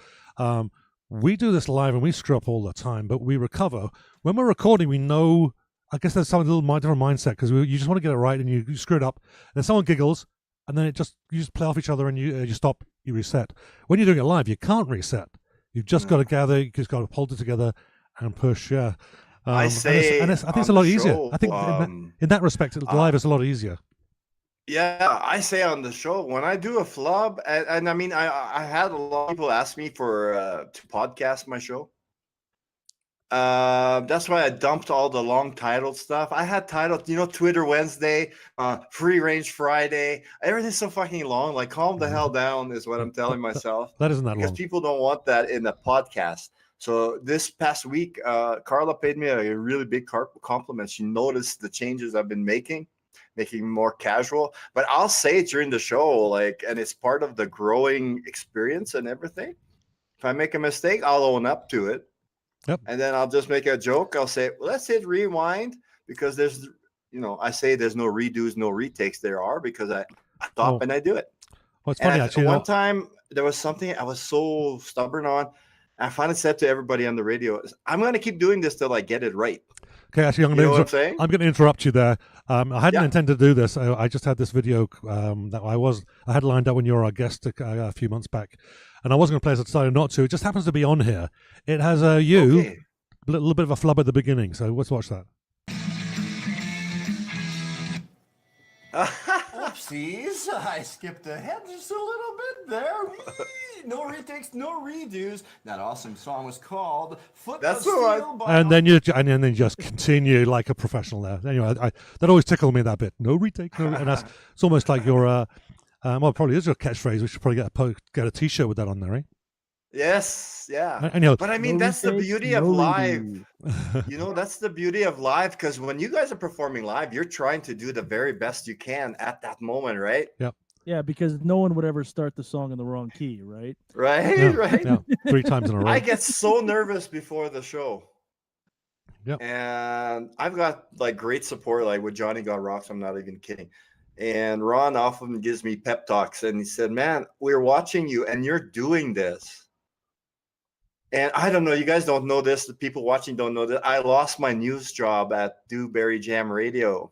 Speaker 2: we do this live and we screw up all the time, but we recover when we're recording. We know. I guess there's some little different mindset because you just want to get it right and you screw it up, and then someone giggles, and then you just play off each other and you stop, you reset. When you're doing it live, you can't reset. You've just got to gather. You just got to hold it together and push. Yeah,
Speaker 4: I say,
Speaker 2: I think it's a
Speaker 4: on
Speaker 2: lot
Speaker 4: the
Speaker 2: easier.
Speaker 4: show,
Speaker 2: I think in that respect, live is a lot easier.
Speaker 4: Yeah, I say on the show when I do a flub, and I mean, I had a lot of people ask me for to podcast my show. That's why I dumped all the long titled stuff. I had titled, Twitter Wednesday, Free Range Friday. Everything's so fucking long. Like, calm the hell down is what I'm telling myself.
Speaker 2: That isn't that
Speaker 4: Because
Speaker 2: long.
Speaker 4: people don't want that in the podcast. So this past week, Carla paid me a really big compliment. She noticed the changes I've been making more casual. But I'll say it during the show, like, and it's part of the growing experience and everything. If I make a mistake, I'll own up to it.
Speaker 2: Yep.
Speaker 4: And then I'll just make a joke. I'll say, well, let's hit rewind because there's, I say there's no redos, no retakes. There are because I stop and I do it.
Speaker 2: Well, it's funny
Speaker 4: And
Speaker 2: actually.
Speaker 4: one time there was something I was so stubborn on. I finally said to everybody on the radio, I'm going to keep doing this till I get it right.
Speaker 2: Okay, actually, I'm
Speaker 4: You know what I'm
Speaker 2: going
Speaker 4: saying?
Speaker 2: to interrupt you there. I hadn't
Speaker 4: Yeah.
Speaker 2: intended to do this. I just had this video that I had lined up when you were our guest a few months back, and I wasn't going to play it. So I decided not to. It just happens to be on here. It has you,
Speaker 4: Okay.
Speaker 2: a little bit of a flub at the beginning. So let's watch that.
Speaker 7: Oopsies, I skipped ahead just a little bit there. Whee! No retakes, no redos. That awesome song was called Foot
Speaker 4: That's
Speaker 7: of
Speaker 4: the one.
Speaker 7: Steel by
Speaker 2: And then you just continue like a professional there. Anyway, that always tickled me, that bit. No retake, no, and it's almost like your well, probably is your catchphrase. We should probably get a T-shirt with that on there, right?
Speaker 4: Yes, yeah.
Speaker 2: And,
Speaker 4: But I mean,
Speaker 3: no
Speaker 4: that's the
Speaker 3: retakes,
Speaker 4: beauty of
Speaker 3: no
Speaker 4: live.
Speaker 3: redo.
Speaker 4: That's the beauty of live because when you guys are performing live, you're trying to do the very best you can at that moment, right?
Speaker 3: Yeah, because no one would ever start the song in the wrong key, right?
Speaker 4: Right,
Speaker 2: Yeah,
Speaker 4: right.
Speaker 2: yeah, 3 times in a row.
Speaker 4: I get so nervous before the show.
Speaker 2: Yep.
Speaker 4: And I've got like great support, like with Johnny Got Rocks. I'm not even kidding. And Ron often gives me pep talks, and he said, "Man, we're watching you, and you're doing this." And I don't know, you guys don't know this. The people watching don't know that I lost my news job at Dewberry Jam Radio.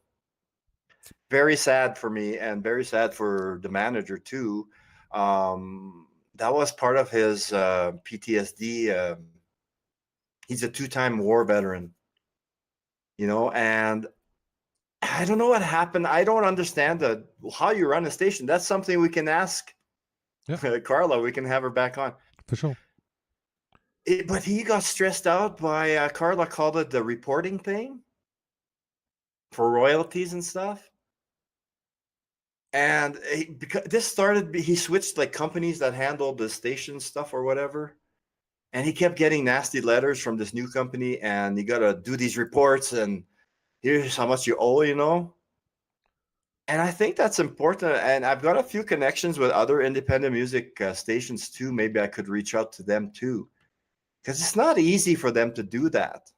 Speaker 4: Very sad for me, and very sad for the manager too. That was part of his PTSD. He's a 2-time war veteran, and I don't know what happened. I don't understand how you run a station. That's something we can ask Carla. We can have her back on.
Speaker 2: For sure.
Speaker 4: But he got stressed out by Carla called it the reporting thing for royalties and stuff. And because this started, he switched like companies that handled the station stuff or whatever. And he kept getting nasty letters from this new company, and you got to do these reports, and here's how much you owe, And I think that's important. And I've got a few connections with other independent music stations too. Maybe I could reach out to them too. Because it's not easy for them to do that.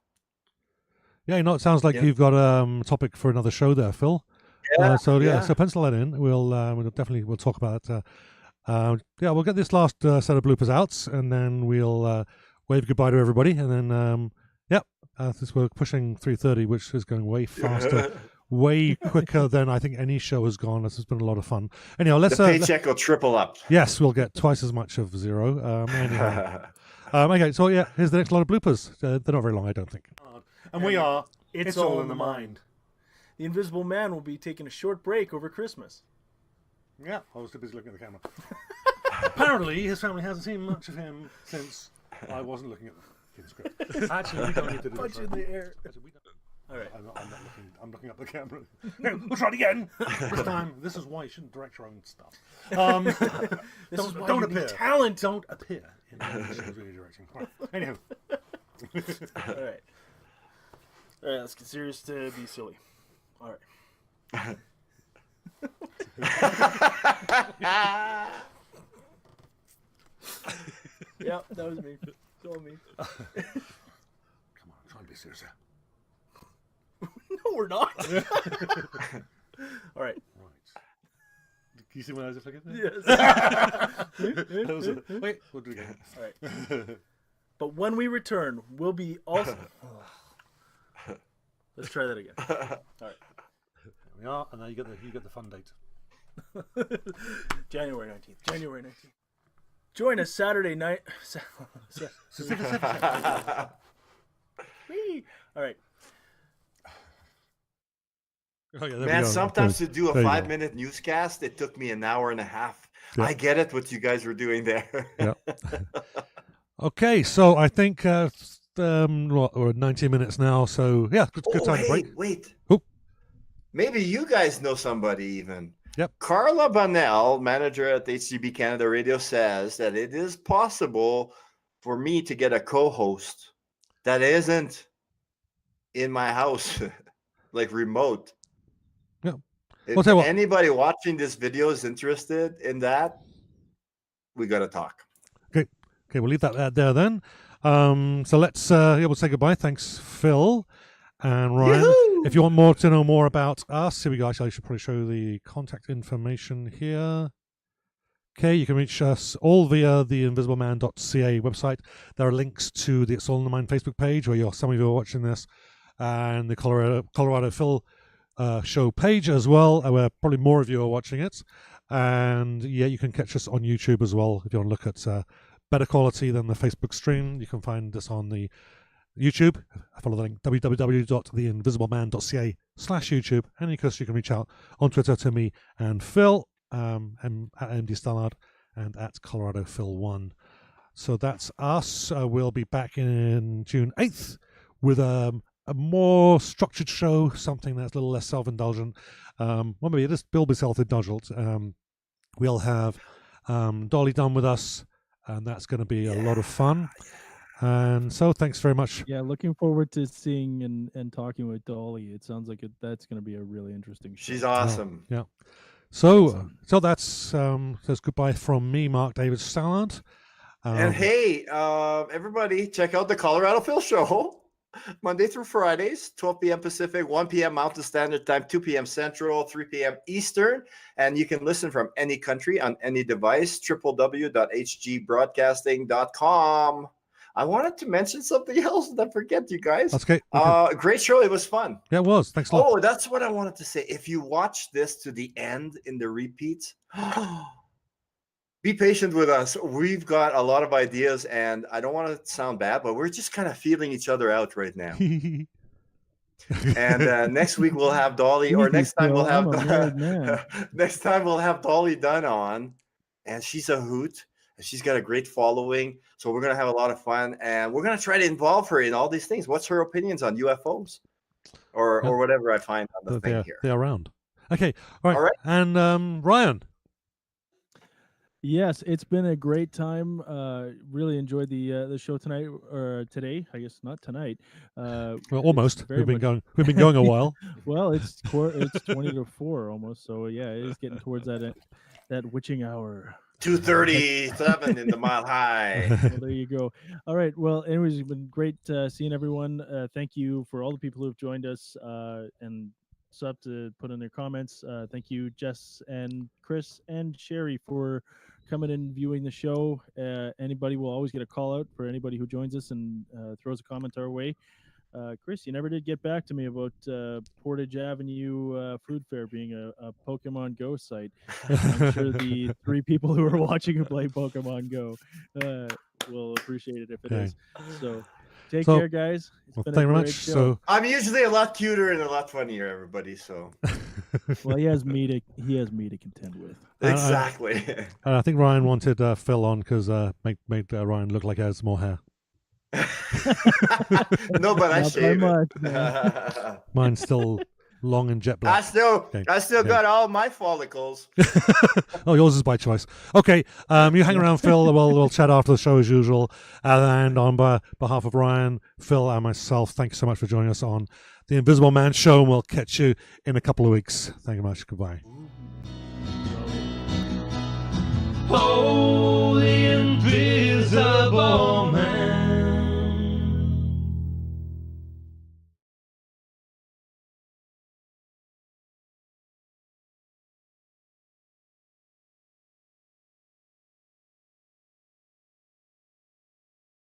Speaker 2: Yeah, it sounds like you've got a topic for another show there, Phil. So pencil that in. We'll talk about it. We'll get this last set of bloopers out, and then we'll wave goodbye to everybody, and then since we're pushing 3:30, which is going way faster, way quicker than I think any show has gone. This has been a lot of fun. Anyhow, let's
Speaker 4: the paycheck will triple up.
Speaker 2: Yes, we'll get twice as much of zero. Anyhow. Okay, so yeah, here's the next lot of bloopers. They're not very long, I don't think.
Speaker 5: And we are.
Speaker 6: It's all in the mind. The Invisible Man will be taking a short break over Christmas.
Speaker 5: Yeah, I was too busy looking at the camera. Apparently, his family hasn't seen much of him since I wasn't looking at the script. Actually, we don't need to do
Speaker 6: Punch
Speaker 5: this.
Speaker 6: in the air.
Speaker 5: Actually, we don't.
Speaker 6: All right.
Speaker 5: I'm not looking. I'm looking up the camera. No, we'll try it again. This time. This is why you shouldn't direct your own stuff.
Speaker 6: This is why
Speaker 5: don't
Speaker 6: you
Speaker 5: appear.
Speaker 6: need talent.
Speaker 5: Don't appear in the shows we're directing. Right. Anyhow.
Speaker 6: All right. All right. Let's get serious to be silly. All right. Yep, that was me. It's all me.
Speaker 5: Come on, try and be serious here.
Speaker 6: No, we're not. All right.
Speaker 5: Right. Can you see my eyes are flicking?
Speaker 6: Yes.
Speaker 5: Wait, we'll do it again.
Speaker 6: All right. But when we return, we'll be also. Let's try that again. All right.
Speaker 5: There we are, and now you get the fun date.
Speaker 6: January 19th. January 19th. Join us Saturday night. Whee! All right.
Speaker 2: Oh, yeah, there we
Speaker 4: Man,
Speaker 2: go.
Speaker 4: sometimes to do a
Speaker 2: There you go.
Speaker 4: 5-minute newscast, it took me an hour and a half.
Speaker 2: Yeah.
Speaker 4: I get it, what you guys were doing there.
Speaker 2: Yeah. Okay, so I think we're at 19 minutes now, so yeah, good time to break.
Speaker 4: Wait.
Speaker 2: Oh.
Speaker 4: Maybe you guys know somebody even.
Speaker 2: Yep.
Speaker 4: Carla Bonnell, manager at HCB Canada Radio, says that it is possible for me to get a co-host that isn't in my house, like remote.
Speaker 2: Yeah.
Speaker 4: If
Speaker 2: Well, tell you what.
Speaker 4: anybody watching this video is interested in that, we got to talk.
Speaker 2: Okay, we'll leave that there then. So let's we'll say goodbye. Thanks, Phil and Ryan.
Speaker 4: Yoo-hoo!
Speaker 2: If you want more to know more about us, here we go. Actually, I should probably show the contact information here. Okay, you can reach us all via the invisibleman.ca website. There are links to the It's All in the Mind Facebook page where some of you are watching this, and the Colorado Phil show page as well, where probably more of you are watching it. And yeah, you can catch us on YouTube as well if you want to look at better quality than the Facebook stream. You can find us on the YouTube. Follow the link www.theinvisibleman.ca/YouTube, and of course you can reach out on Twitter to me and Phil at MD Stallard and at Colorado Phil 1. So that's us. We'll be back in June 8th with a more structured show, something that's a little less self-indulgent. Well, maybe it will be self-indulgent. We'll have Dolly Dunn with us, and that's going to be a lot of fun. And so thanks very much.
Speaker 3: Yeah, looking forward to seeing and talking with Dolly. It sounds like that's going to be a really interesting show.
Speaker 4: She's awesome.
Speaker 2: Yeah. So that's goodbye from me, Mark David Stallard.
Speaker 4: And hey, everybody, check out the Colorado Phil Show. Monday through Fridays, 12 p.m. Pacific, 1 p.m. Mountain Standard Time, 2 p.m. Central, 3 p.m. Eastern. And you can listen from any country on any device, www.hgbroadcasting.com. I wanted to mention something else and I forget, you guys.
Speaker 2: That's okay.
Speaker 4: Great show. It was fun.
Speaker 2: Yeah, it was. Thanks a lot.
Speaker 4: Oh, that's what I wanted to say. If you watch this to the end in the repeats, be patient with us. We've got a lot of ideas, and I don't want to sound bad, but we're just kind of feeling each other out right now. And next week we'll have Dolly, or next time we'll have next time we'll have Dolly Dunn on, and she's a hoot. She's got a great following, so we're gonna have a lot of fun, and we're gonna try to involve her in all these things. What's her opinions on UFOs, or whatever I find on the thing here?
Speaker 2: They're around. Okay, all right.
Speaker 4: All right.
Speaker 2: And Ryan.
Speaker 3: Yes, it's been a great time. Really enjoyed the show tonight, or today. I guess not tonight.
Speaker 2: Well, almost.
Speaker 3: We've
Speaker 2: been going a while.
Speaker 3: Well, it's 20 to 4 almost. So yeah, it is getting towards that witching hour.
Speaker 4: 2:37 in the Mile High.
Speaker 3: Well, there you go. All right. Well, anyways, it's been great seeing everyone. Thank you for all the people who have joined us and stuff to put in their comments. Thank you, Jess and Chris and Sherry, for coming and viewing the show. Anybody will always get a call out for anybody who joins us and throws a comment our way. Chris, you never did get back to me about Portage Avenue Food Fair being a Pokemon Go site. I'm sure the 3 people who are watching who play Pokemon Go will appreciate it if it is. So take care, guys. It's been a great show.
Speaker 2: So
Speaker 4: I'm usually a lot cuter and a lot funnier, everybody. So
Speaker 3: well, he has me to contend with.
Speaker 4: Exactly.
Speaker 2: And I think Ryan wanted Phil on because made Ryan look like he has more hair.
Speaker 4: No, but I
Speaker 3: Not by
Speaker 4: shave
Speaker 3: much,
Speaker 4: it.
Speaker 2: Mine's still long and jet
Speaker 4: I
Speaker 2: black.
Speaker 4: still got all my follicles.
Speaker 2: Oh, yours is by choice. Okay, you hang around, Phil. We'll chat after the show as usual. And on behalf of Ryan, Phil, and myself, thanks so much for joining us on the Invisible Man Show, and we'll catch you in a couple of weeks. Thank you much. Goodbye.
Speaker 1: Holy invisible